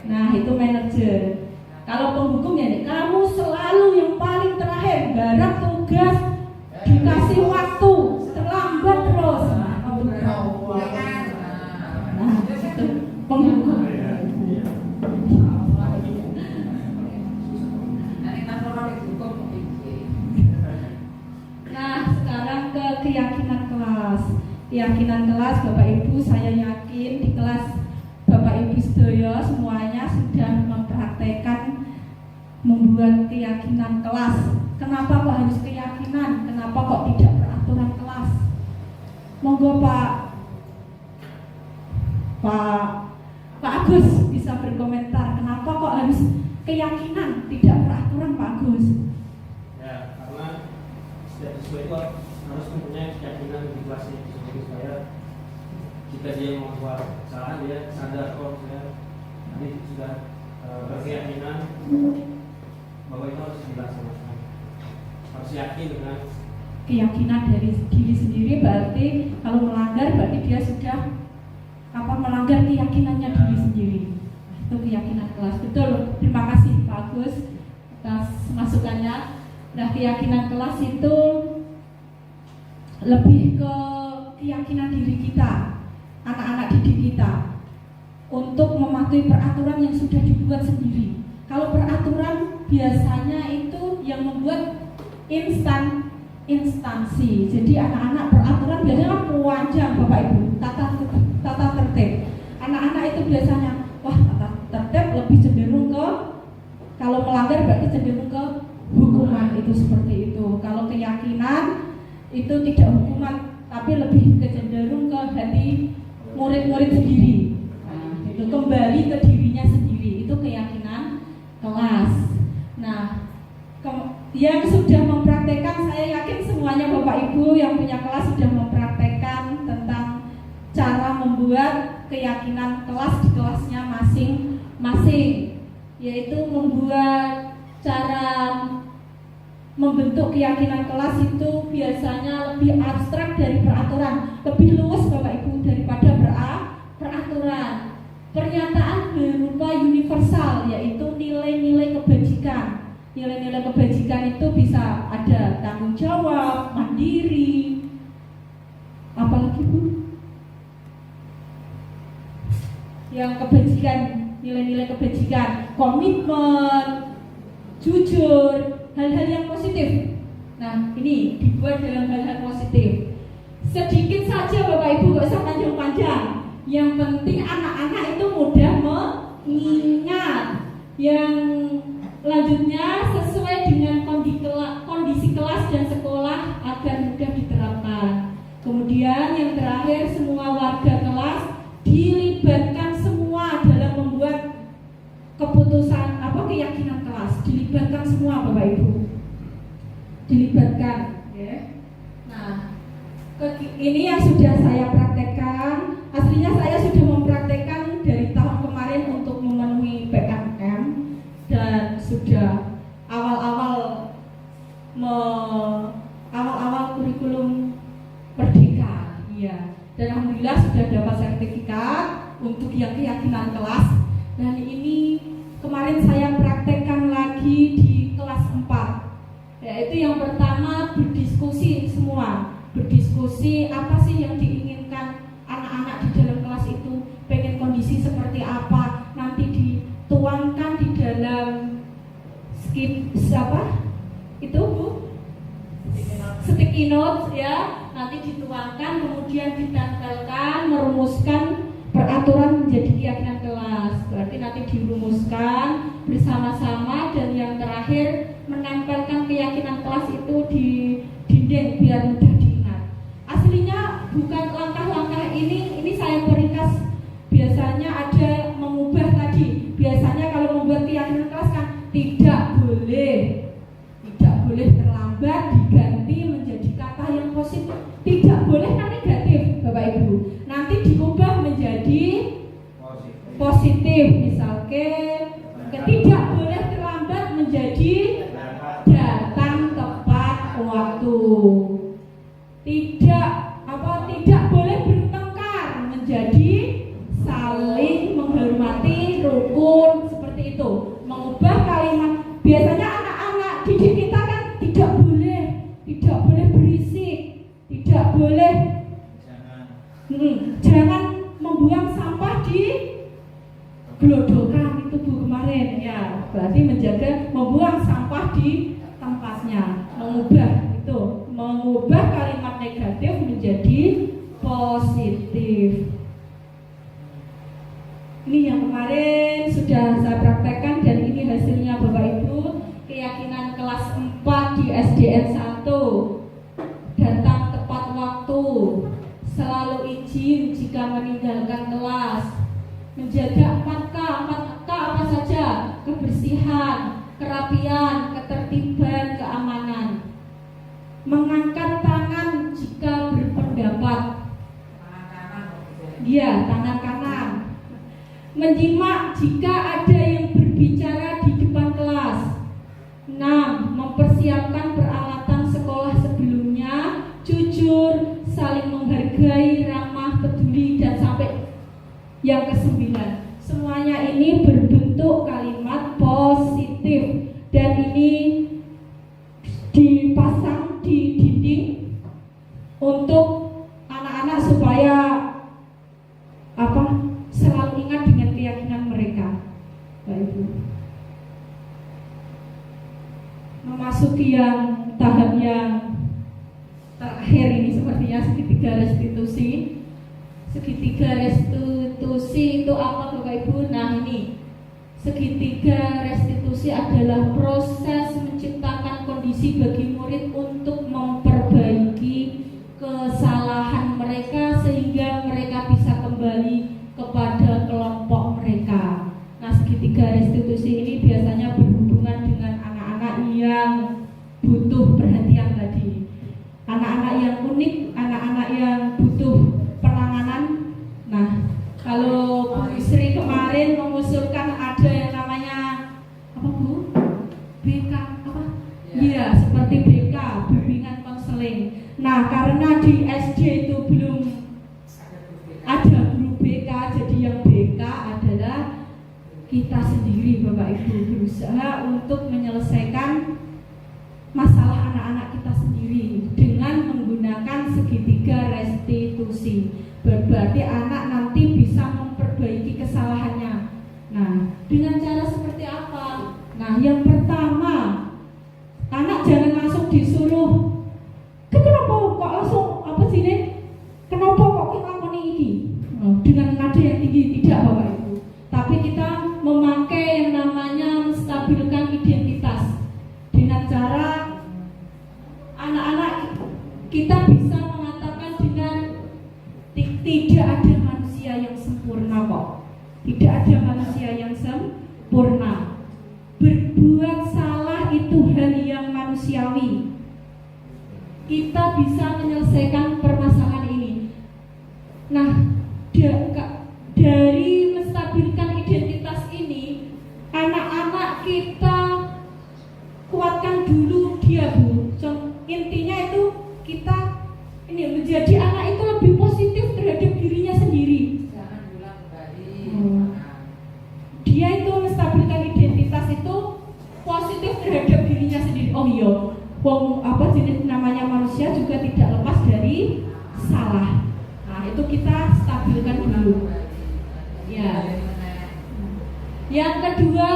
Nah itu manajer. Kalau penghukum ya nih, kamu selalu yang paling terakhir, garap tugas, dikasih waktu, terlambat terus. Nah itu penghukum. Nah sekarang ke keyakinan kelas. Keyakinan kelas Bapak Ibu, saya yakin di kelas Bapak Ibu sedaya semuanya sudah mempraktekkan membuat keyakinan kelas. Kenapa kok harus keyakinan? Kenapa kok tidak peraturan kelas? Monggo Pak Agus bisa berkomentar. Kenapa kok harus keyakinan, tidak peraturan Pak Agus? Ya, karena setiap siswa itu harus mempunyai keyakinan di kelasnya, supaya jika dia membuat kesalahan dia sadar saya tadi sudah berkeyakinan bahwa itu harus dilaksanakan. Harus yakin dengan keyakinan dari diri sendiri, berarti kalau melanggar berarti dia sudah melanggar keyakinannya diri sendiri. Itu keyakinan kelas. Betul. Terima kasih Pak Agus atas masukannya. Nah keyakinan kelas itu lebih ke keyakinan diri kita, anak-anak didik kita. untuk mematuhi peraturan yang sudah dibuat sendiri. Kalau peraturan biasanya itu yang membuat instansi. Jadi anak-anak peraturan biasanya kan panjang Bapak Ibu, tata tertib. Anak-anak itu biasanya wah tata tertib lebih cenderung ke kalau melanggar berarti cenderung ke hukuman, itu seperti itu. Kalau keyakinan itu tidak hukuman tapi lebih cenderung ke hati murid-murid sendiri. Nah, itu kembali ke dirinya sendiri, itu keyakinan kelas. Nah, yang sudah mempraktekkan, saya yakin semuanya Bapak Ibu yang punya kelas sudah mempraktekkan tentang cara membuat keyakinan kelas di kelasnya masing-masing, yaitu membuat cara membentuk keyakinan kelas itu biasanya lebih abstrak dari peraturan, lebih luas Bapak Ibu daripada peraturan. Pernyataan berupa universal, yaitu nilai-nilai kebajikan. Nilai-nilai kebajikan itu bisa ada tanggung jawab, mandiri, apalagi Bu? Yang kebajikan, nilai-nilai kebajikan, komitmen, jujur, hal-hal yang positif. Nah, ini dibuat dalam hal-hal positif. Sedikit saja Bapak Ibu, gak usah panjang-panjang. Yang penting anak-anak itu mudah mengingat. Yang selanjutnya sesuai dengan kondisi kelas dan sekolah agar mudah diterapkan. Kemudian yang terakhir, semua warga kelas dilibatkan semua dalam membuat keputusan keyakinan kelas. Dilibatkan semua Bapak Ibu. Dilibatkan, ya. Nah, ini yang sudah saya praktekkan. Aslinya saya sudah mempraktekkan dari tahun kemarin untuk memenuhi PMM dan sudah awal-awal kurikulum Merdeka, ya. Dan alhamdulillah sudah dapat sertifikat untuk yang keyakinan kelas. Dan ini kemarin saya praktekkan lagi di kelas 4. Yaitu yang pertama berdiskusi semua. Berdiskusi apa sih yang diinginkan anak-anak di dalam kelas itu, pengen kondisi seperti apa, nanti dituangkan di dalam sticky notes ya, nanti dituangkan, kemudian ditempelkan, merumuskan peraturan menjadi keyakinan kelas. Berarti nanti dirumuskan bersama-sama, dan yang terakhir menempelkan keyakinan kelas itu di dinding biar mudah diingat. Aslinya bukan langkah-langkah ini saya peringkas. Biasanya ada mengubah tadi. Biasanya kalau membuat keyakinan kelas kan tidak boleh terlambat, diganti menjadi kata yang positif. Tidak boleh kan negatif Bapak Ibu. Nanti diubah menjadi positif. Misalkan tidak boleh terlambat menjadi datang tepat waktu. Tidak boleh bertengkar menjadi saling menghormati, rukun, seperti itu. Mengubah kalimat. Biasanya anak-anak didik kita kan tidak boleh berisik, tidak boleh jangan membuang sampah di gelodokan, itu Bu kemarin ya. Berarti menjaga membuang sampah di tempatnya. Mengubah kalimat negatif menjadi positif. Ini yang kemarin sudah saya praktekkan, dan ini hasilnya Bapak Ibu. Keyakinan kelas 4 di SDN 1, datang tepat waktu, selalu izin jika meninggalkan kelas, menjaga 4K apa saja: kebersihan, kerapian, ketertiban, keamanan, mengangkat tangan jika berpendapat, tangan kanan, menyimak jika ada yang berbicara di depan kelas. 6. Mempersiapkan peralatan sekolah sebelumnya, jujur, saling menghargai, ramah, peduli, dan sampai yang ke-9. Semuanya ini berbentuk kalimat positif, dan ini dipasang di dinding untuk anak-anak supaya selalu ingat dengan memasuki yang tahap yang terakhir ini sepertinya segitiga restitusi. Segitiga restitusi itu apa Bapak Ibu? Nah ini segitiga restitusi adalah proses menciptakan kondisi bagi murid untuk memperbaiki kesalahan mereka sehingga mereka bisa kembali kepada kelompok mereka. Nah segitiga restitusi ini biasanya berhubungan dengan anak-anak yang butuh perhatian tadi, anak-anak yang unik, anak-anak yang butuh penanganan. Nah, kalau Bu Sri kemarin mengusulkan ada yang namanya apa Bu? BK apa? Iya, seperti BK, bimbingan konseling. Nah, karena di SD itu belum ada guru BK, jadi yang BK adalah kita sendiri Bapak Ibu berusaha untuk menyelesaikan masalah anak-anak kita sendiri dengan menggunakan segitiga restitusi. Berarti anak nanti bisa memperbaiki kesalahannya. Nah, dengan cara seperti apa? Nah, yang pertama, anak jangan langsung disuruh, kenapa kok langsung apa sih nih? Kenapa kok kita ngakoni ini? Dengan nada yang tinggi, tidak Bapak Ibu. Tapi kita memakai yang namanya menstabilkan identitas dengan cara anak-anak kita bisa mengatakan dengan tidak ada manusia yang sempurna kok. Tidak ada manusia yang sempurna. Berbuat salah itu hal yang manusiawi. Kita bisa menyelesaikan permasalahan ini. Nah, dari menstabilkan identitas ini, anak-anak kita kuatkan dulu dia Bu. Intinya itu kita ini menjadi anak itu lebih positif terhadap dirinya sendiri. Jangan ulang kembali. Dia itu menstabilkan identitas itu positif terhadap dirinya sendiri. Oh iya, wong apa jenis namanya manusia juga tidak lepas dari salah. Nah itu kita stabilkan dulu. Ya. Yang kedua,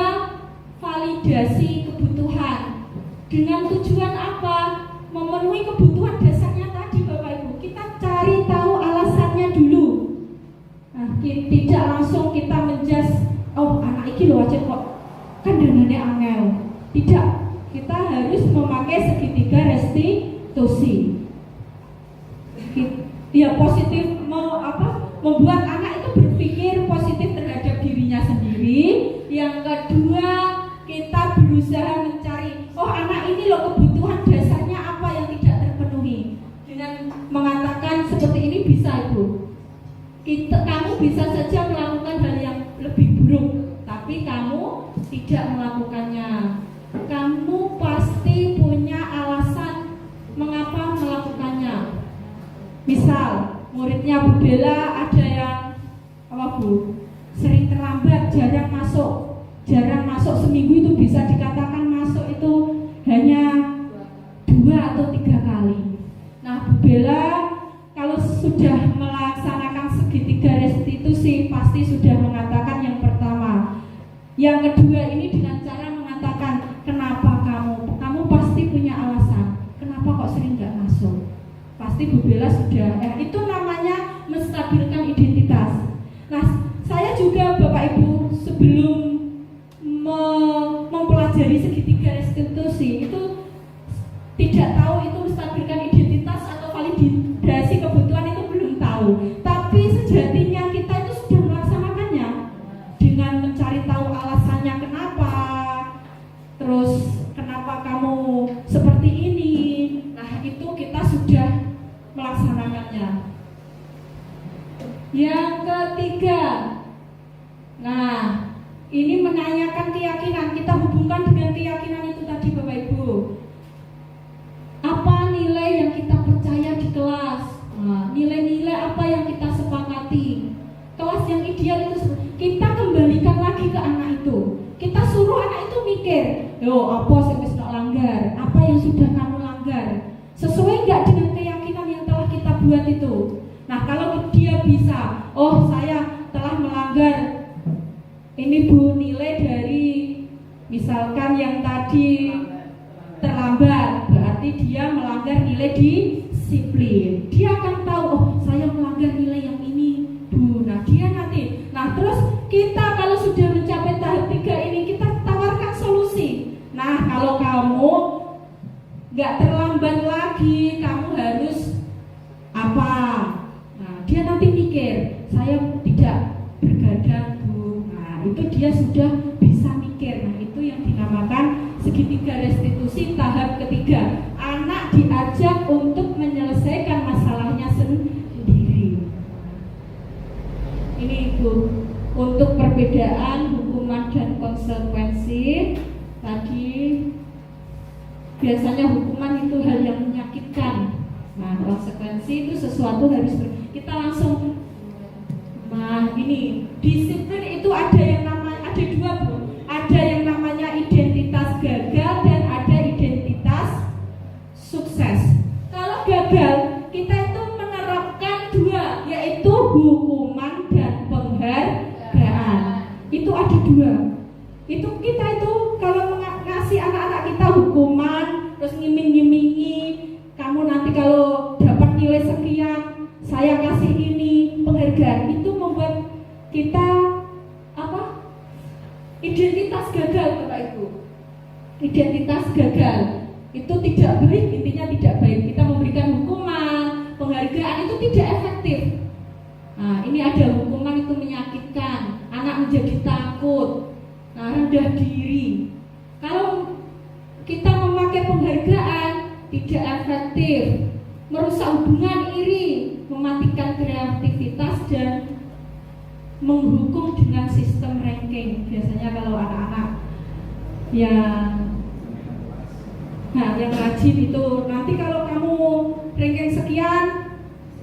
validasi kebutuhan. Dengan tujuan apa? Memenuhi kebutuhan dasarnya tadi Bapak Ibu. Kita cari tahu alasannya dulu. Nah, tidak langsung kita menjas, oh anak iki lho aja kok kan danane angel. Tidak, kita harus memakai segitiga restitusi. Ya positif membuat anak itu berpikir positif terhadap dirinya sendiri. Yang kedua, kita berusaha mencari, oh anak ini loh kebutuhan dasarnya apa yang tidak terpenuhi. Dengan mengatakan seperti ini bisa Ibu. Kamu bisa saja melakukan hal yang lebih buruk, tapi kamu tidak melakukannya. Kamu pasti punya alasan mengapa melakukannya. Misal, muridnya Bu Bella ada yang Bu? Sering terlambat, jarang masuk seminggu itu bisa dikatakan masuk itu hanya 2 atau 3 kali. Nah, Bu Bella kalau sudah melaksanakan segitiga restitusi pasti sudah mengatakan yang pertama. Yang kedua ini dengan cara mengatakan kenapa kamu pasti punya alasan. Kenapa kok sering nggak masuk? Pasti Bu Bella sudah. Itu namanya menstabilkan identitas. Nah, saya juga Bapak Ibu sebelum mempelajari segitiga restitusi itu tidak tahu itu menstabilkan identitas atau validasi kebutuhan itu belum tahu. Tapi sejatinya kita itu sudah melaksanakannya dengan mencari tahu alasannya kenapa, terus kenapa kamu seperti ini. Nah itu kita sudah melaksanakannya. Yang ketiga, nah ini menanyakan keyakinan. Kita hubungkan dengan keyakinan itu tadi Bapak Ibu. Apa nilai yang kita percaya di kelas? Nah, nilai-nilai apa yang kita sepakati? Kelas yang ideal itu kita kembalikan lagi ke anak itu. Kita suruh anak itu mikir, apa yang wis langgar? Apa yang sudah kamu langgar? Sesuai nggak dengan keyakinan yang telah kita buat itu? Nah, kalau dia bisa, oh saya telah melanggar ini Bu, nilai dari misalkan yang tadi terlambat berarti dia melanggar nilai disiplin. Dia akan tahu, oh saya melanggar nilai yang ini, Bu. Nah dia nanti, nah terus kita kalau sudah mencapai tahap 3 ini, kita tawarkan solusi. Nah kalau kamu nggak terlambat lagi, kamu harus apa? Nah dia nanti mikir, saya tidak bergadang, Bu. Nah itu dia sudah bisa mikir. Nah itu yang dinamakan segitiga restitusi tahap ketiga. Anak diajak untuk menyelesaikan masalahnya sendiri. Ini Ibu, untuk perbedaan hukuman dan konsekuensi. Tadi biasanya hukuman itu hal yang menyakitkan. Nah konsekuensi itu sesuatu harus kita langsung. Nah ini disiplin itu ada yang namanya, ada dua, Bu. Ada yang namanya identitas gagal dan ada identitas sukses. Kalau gagal, kita itu menerapkan dua, yaitu hukuman dan penghargaan. Itu ada dua. Itu kita itu kalau ngasih anak-anak kita hukuman, terus ngiming-ngimingi, kamu nanti kalau dapat nilai sekian, saya kasih ini penghargaan, itu membuat kita apa? Identitas gagal, Bapak Ibu. Identitas gagal itu tidak baik, intinya tidak baik. Kita memberikan hukuman, penghargaan itu tidak efektif. Nah, ini ada hukuman itu menyakitkan, anak menjadi takut, nah, rendah diri. Kalau kita memakai penghargaan tidak efektif, merusak hubungan, iri, mematikan kreativitas dan menghukum dengan sistem ranking. Biasanya kalau anak-anak yang rajin itu nanti kalau kamu ranking sekian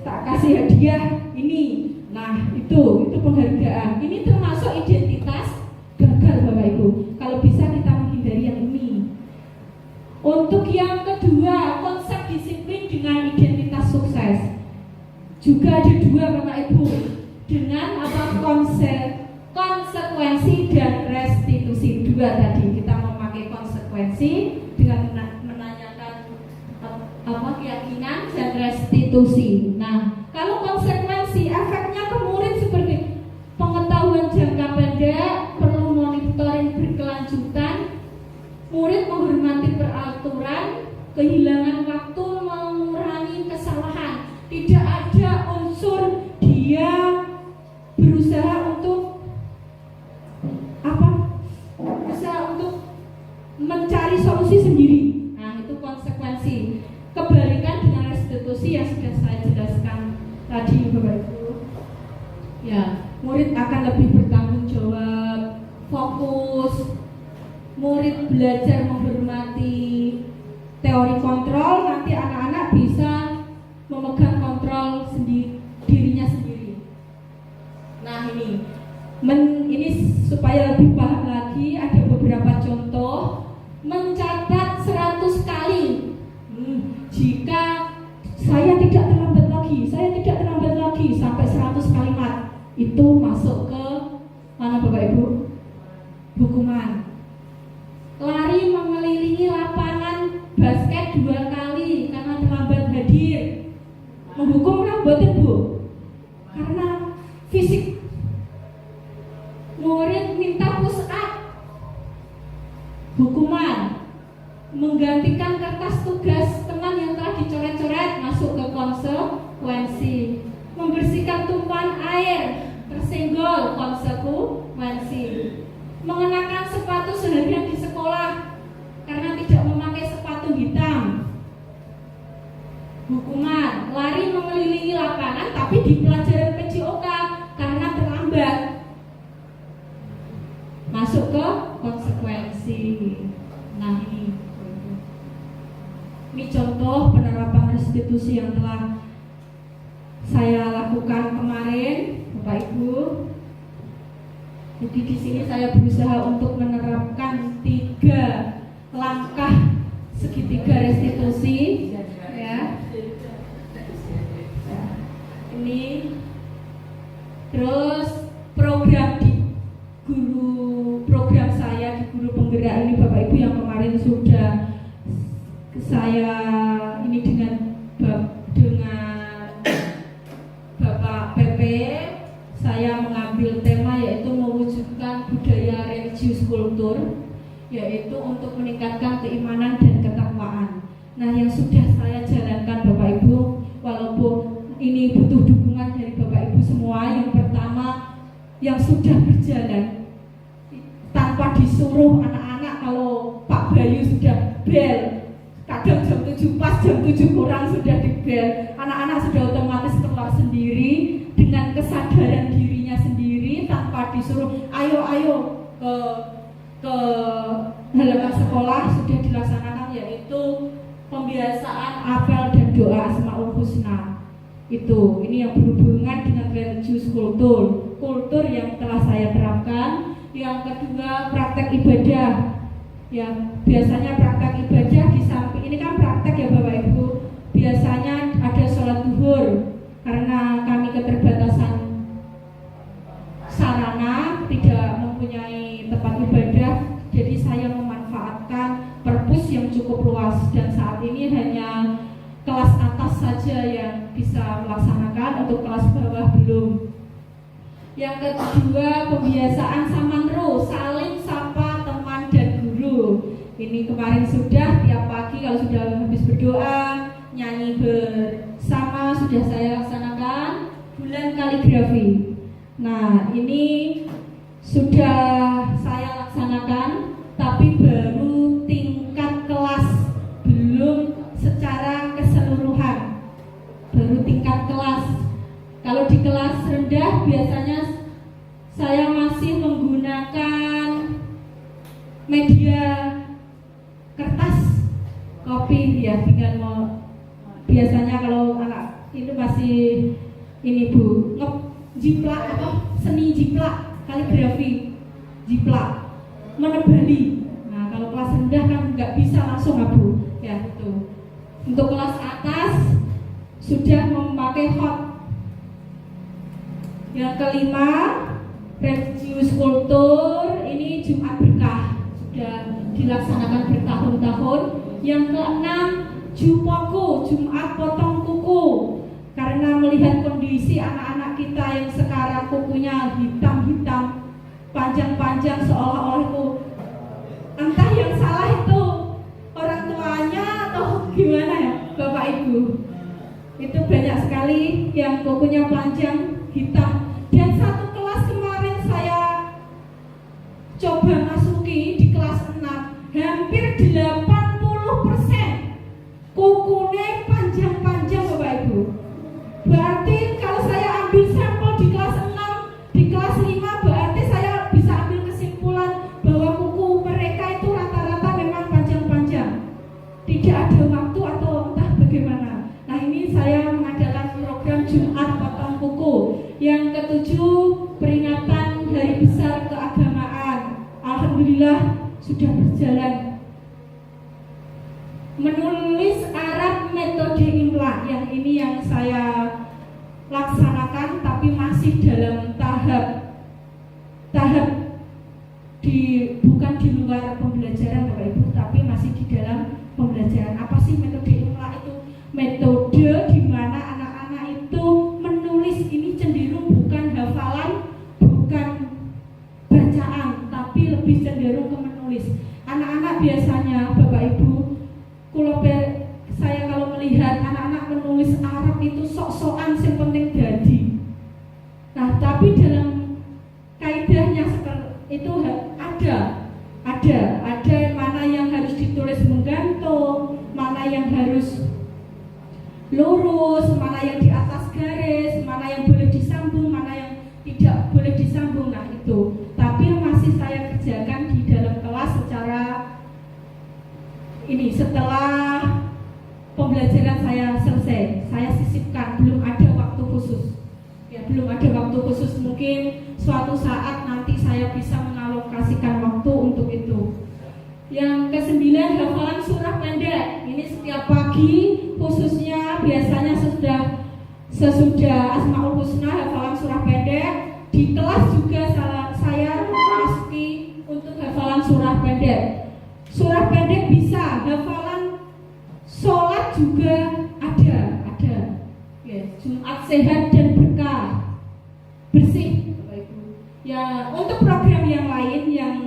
tak kasih hadiah ini. Nah itu penghargaan. Ini termasuk identitas gagal, Bapak Ibu. Kalau bisa kita menghindari yang ini. Untuk yang kedua, konsep disiplin dengan identitas sukses juga ada dua, Bapak Ibu. Dengan apa? Konsekuensi dan restitusi. Dua tadi kita memakai konsekuensi dengan menanyakan apa keyakinan dan restitusi. Nah, kalau konsekuensi efeknya ke murid seperti pengetahuan jangka pendek, perlu monitoring berkelanjutan, murid menghormati peraturan, kehilangan waktu, mengurangi kesalahan. Tidak ada unsur dia berusaha untuk mencari solusi sendiri. Nah itu konsekuensi. Kebalikan dengan restitusi yang sudah saya jelaskan tadi, Bapak Ibu. Ya, murid akan lebih bertanggung jawab, fokus. Murid belajar menghormati teori kontrol. Nanti anak-anak bisa memegang kontrol dirinya sendiri. Nah ini supaya lebih paham lagi, ada beberapa contoh. Mencatat 100 kali. Jika saya tidak terlambat lagi sampai 100 kalimat, itu masuk ke mana, Bapak Ibu? Hukuman. Lari mengelilingi lapangan basket 2 kali karena terlambat hadir. Menghukum boten, Bu? Karena fisik. Murid minta push up. Hukuman. Menggantikan kertas tugas teman yang telah dicoret-coret, masuk ke konsekuensi. Membersihkan tumpahan air tersenggol, konsekuensi. Mengenakan sepatu seharian di sekolah karena tidak memakai sepatu hitam, hukuman. Lari mengelilingi lapangan tapi di pelajaran PJOK karena terlambat, masuk ke konsekuensi. Nah ini contoh penerapan restitusi yang telah saya lakukan kemarin, Bapak Ibu. Jadi di sini saya berusaha untuk menerapkan 3 langkah segitiga restitusi, ya. Ini terus program saya di guru penggerak ini, Bapak Ibu, yang kemarin sudah saya kultur, yaitu untuk meningkatkan keimanan dan ketakwaan. Nah, yang sudah saya jalankan Bapak Ibu, walaupun ini butuh dukungan dari Bapak Ibu semua. Yang pertama, yang sudah berjalan tanpa disuruh anak-anak, kalau Pak Bayu sudah bel, kadang jam 7 pas, jam 7 kurang sudah dibel, anak-anak sudah otomatis keluar sendiri dengan kesadaran dirinya sendiri tanpa disuruh ayo ke halaman sekolah. Sudah dilaksanakan, yaitu pembiasaan apel dan doa Asmaul Husna. Ini yang berhubungan dengan religius kultur yang telah saya terapkan. Yang kedua, praktek ibadah. Ya, biasanya praktek ibadah di samping ini kan praktek ya Bapak Ibu. Biasanya ada sholat zuhur, karena kami keterbatasan sarana, tidak mempunyai tempat ibadah, jadi saya memanfaatkan perpus yang cukup luas, dan saat ini hanya kelas atas saja yang bisa melaksanakan, untuk kelas bawah belum. Yang kedua, pembiasaan samanro, saling sapa teman dan guru. Ini kemarin sudah, tiap pagi kalau sudah habis berdoa, nyanyi bersama sudah saya laksanakan. Bulan kaligrafi, nah ini sudah saya laksanakan, tapi baru tingkat kelas, belum secara keseluruhan, baru tingkat kelas. Kalau di kelas rendah biasanya saya masih menggunakan media kertas, kopi ya, tinggal mau. Biasanya kalau anak itu masih ini Bu, jiplak seni jiplak, kaligrafi jiplak, menebali. Nah, kalau kelas rendah kan nggak bisa langsung Bu, ya itu. Untuk kelas atas sudah memakai hot. Yang kelima, religius kultur, ini Jumat berkah, sudah dilaksanakan bertahun-tahun. Yang keenam, Jupoku, Jumat potong kuku, karena melihat kondisi anak-anak kita yang sekarang kukunya hitam-hitam, panjang-panjang, seolah-olah itu entah yang salah itu orang tuanya atau gimana ya Bapak Ibu. Itu banyak sekali yang kukunya panjang, hitam. Dan satu kelas kemarin saya coba masuki di kelas 6, hampir 80% kukunya panjang-panjang Bapak Ibu. Berarti kalau saya ambil sampel di kelas 6, di kelas 5, berarti saya bisa ambil kesimpulan bahwa kuku mereka itu rata-rata memang panjang-panjang, tidak ada waktu atau entah bagaimana. Nah, ini saya mengadakan program Jumat potong kuku. Yang ketujuh, peringatan Hari Besar Keagamaan. Alhamdulillah sudah berjalan. Menulis Arab metode imla, yang ini yang saya laksanakan, tapi masih dalam tahap bukan di luar pembelajaran Bapak Ibu, tapi masih di dalam pembelajaran. Apa sih metode imla itu? Metode di mana anak-anak itu menulis, ini cenderung bukan hafalan, bukan bacaan, tapi lebih cenderung ke menulis. Anak-anak biasanya Bapak Ibu, saya kalau melihat anak-anak menulis Arab itu sok-sokan, yang penting jadi. Nah, tapi dalam kaidahnya itu ada mana yang harus ditulis menggantung, mana yang harus lurus, mana yang di atas garis, mana yang boleh disambung, mana yang tidak boleh disambung. Nah itu, tapi yang masih saya kerjakan di dalam kelas secara ini. Setelah pembelajaran saya selesai, saya sisipkan, belum ada waktu khusus. Ya, belum ada waktu khusus. Mungkin suatu saat nanti saya bisa mengalokasikan waktu untuk itu. Yang ke-9, hafalan surah pendek. Ini setiap pagi, khususnya biasanya sesudah Asmaul Husna, hafalan surah pendek. Di kelas juga saya masuki untuk hafalan surah pendek. Surah pendek bisa, hafalan sholat juga ada. Ya, Jumat sehat dan bersih Bapak Ibu. Ya, untuk program yang lain yang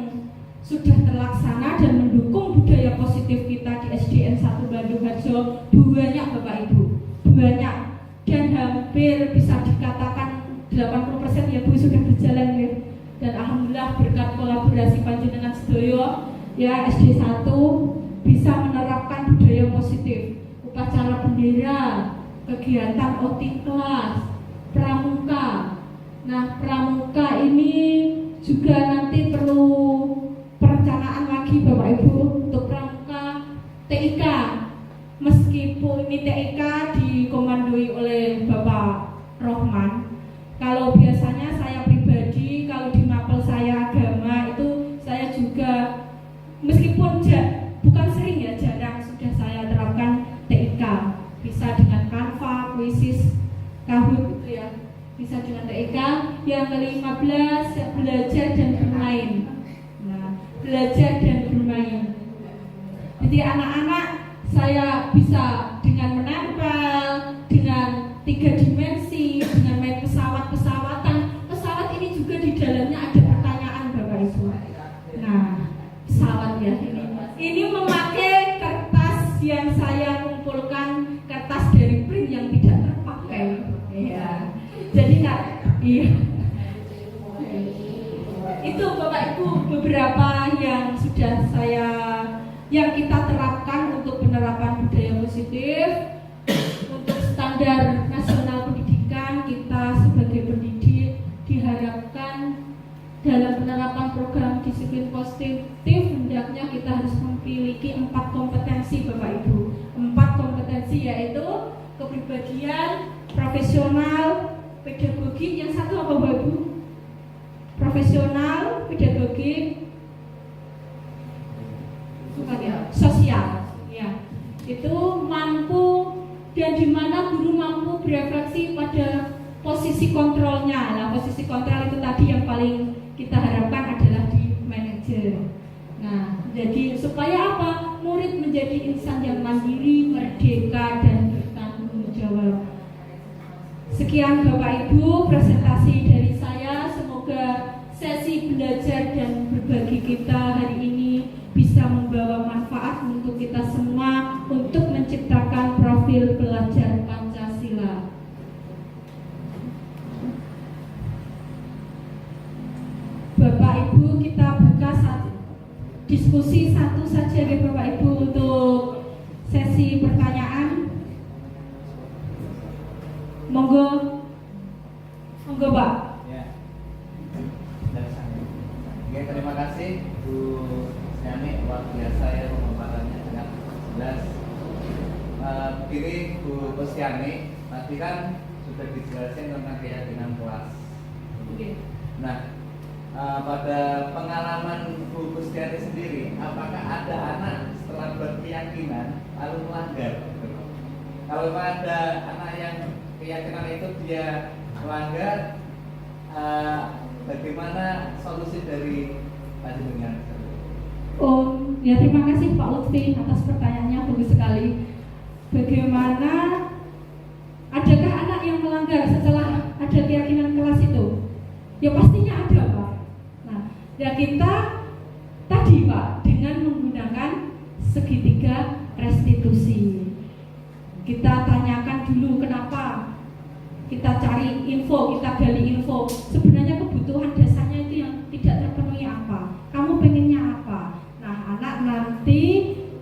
kita di SDN 1 Bandung Harjo banyak Bapak Ibu, banyak, dan hampir bisa dikatakan 80% ya Bu sudah berjalan ya. Dan alhamdulillah berkat kolaborasi panjenengan sedoyo ya, SD 1 bisa menerapkan budaya positif, upacara bendera, kegiatan outing kelas, pramuka. Nah, pramuka ini juga nanti perlu perencanaan lagi Bapak Ibu untuk pramuka TIK. Meskipun ini TIK dikomandoi oleh Bapak Rohman, kalau biasanya saya pribadi, kalau di mapel saya agama itu saya juga meskipun bukan sering ya, jarang sudah saya terapkan TIK. Bisa dengan Canva, Quizzes, Kahoot gitu ya. Bisa dengan TIK. Yang ke-15 belajar dan bermain. Nah, belajar dan bermain. Jadi anak-anak saya bisa dengan menempel, dengan 3 dimensi, dengan main pesawat-pesawatan. Pesawat ini juga di dalamnya ada pertanyaan Bapak Ibu. Nah, pesawat ya ini memakai kertas yang saya kumpulkan, kertas dari print yang tidak terpakai. Iya. Jadi nggak, iya. Itu Bapak Ibu beberapa yang sudah yang kita terapkan untuk penerapan budaya positif. Untuk standar nasional pendidikan, kita sebagai pendidik diharapkan dalam penerapan program disiplin positif hendaknya kita harus memiliki 4 kompetensi Bapak Ibu. 4 kompetensi yaitu kepribadian, profesional, pedagogik. Yang satu apa Bapak Ibu? Profesional, pedagogik, sosial. Ya, itu mampu, dan di mana guru mampu berefleksi pada posisi kontrolnya. Nah, posisi kontrol itu tadi yang paling kita harapkan adalah di manajer. Nah, jadi supaya apa? Murid menjadi insan yang mandiri, merdeka, dan bertanggung jawab. Sekian Bapak Ibu presentasi dari saya. Semoga sesi belajar dan berbagi kita hari ini bisa membawa manfaat untuk kita semua untuk menciptakan profil pelajar Pancasila. Bapak Ibu, kita buka diskusi satu saja ya Bapak Ibu untuk sesi pertanyaan. Monggo Pak. Ya. Oke, terima kasih Bu Yani, luar biasa ya pemaparannya sangat jelas. Begini Bu Pustiani, tadi kan sudah dijelasin tentang keyakinan kelas. Nah, pada pengalaman Bu Pustiani sendiri, apakah ada anak setelah berkeyakinan lalu melanggar? Kalau ada anak yang keyakinan itu dia melanggar, bagaimana solusi dari panjenengan? Oh, ya terima kasih Pak Lutfi atas pertanyaannya, bagus sekali. Bagaimana, adakah anak yang melanggar setelah ada keyakinan kelas itu? Ya pastinya ada Pak. Nah, ya kita tadi Pak dengan menggunakan segitiga restitusi. Kita tanyakan dulu kenapa, kita cari info, kita gali info. Sebenarnya kebutuhan dasarnya itu yang tidak terpenuhi apa? Kamu pengennya apa? Nah, anak nanti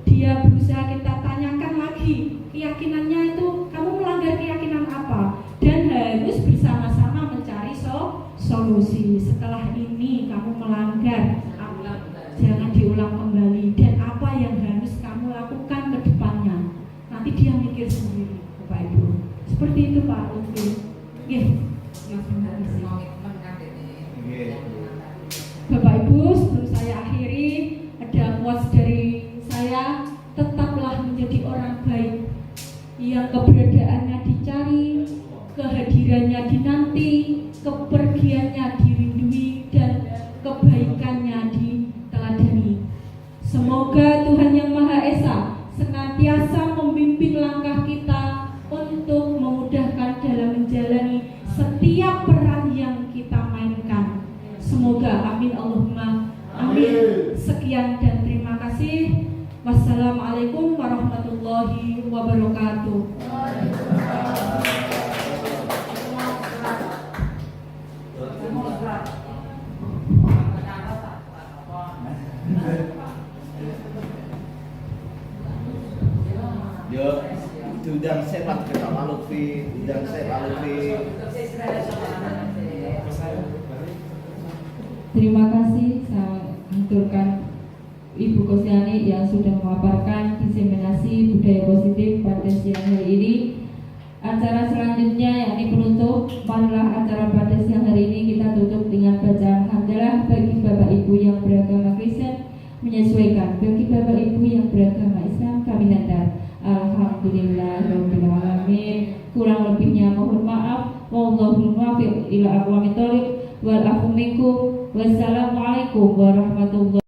dia berusaha kita tanyakan lagi keyakinannya itu, kamu melanggar keyakinan apa? Dan harus bersama-sama mencari solusi. Setelah ini kamu melanggar, jangan diulang kembali. Dan apa yang harus kamu lakukan ke depannya? Nanti dia mikir sendiri, Bapak Ibu. Seperti itu Pak Lutfi. Bapak Ibu, sebelum saya akhiri, ada quotes dari saya. Tetaplah menjadi orang baik yang keberadaannya dicari, kehadirannya dinanti, kepergiannya dirindui, dan kebaikannya diteladani. Semoga Tuhan Yang Maha Esa senantiasa membimbing langkah kita untuk memudahkan dalam menjalani setiap peran yang kita mainkan. Semoga, amin Allahumma amin. Sekian dan terima kasih. Wassalamualaikum Wassalamualaikum warahmatullahi wabarakatuh. Yo, diundang saya Pak Ketua Pak Lutfi, undang saya Pak Lutfi. Terima kasih saya aturkan Ibu Kosiani yang sudah memaparkan diseminasi budaya positif pada siang hari ini. Acara selanjutnya yakni penutup. Marilah acara pada siang hari ini kita tutup dengan bacaan hamdalah bagi Bapak Ibu yang beragama Kristen menyesuaikan, bagi Bapak Ibu yang beragama Islam kami hantar. Alhamdulillahirabbil alamin. Kurang lebihnya mohon maaf. Wallahul muwaffiq ila aqwamit thoriq wal afu minkum. Wassalamualaikum warahmatullahi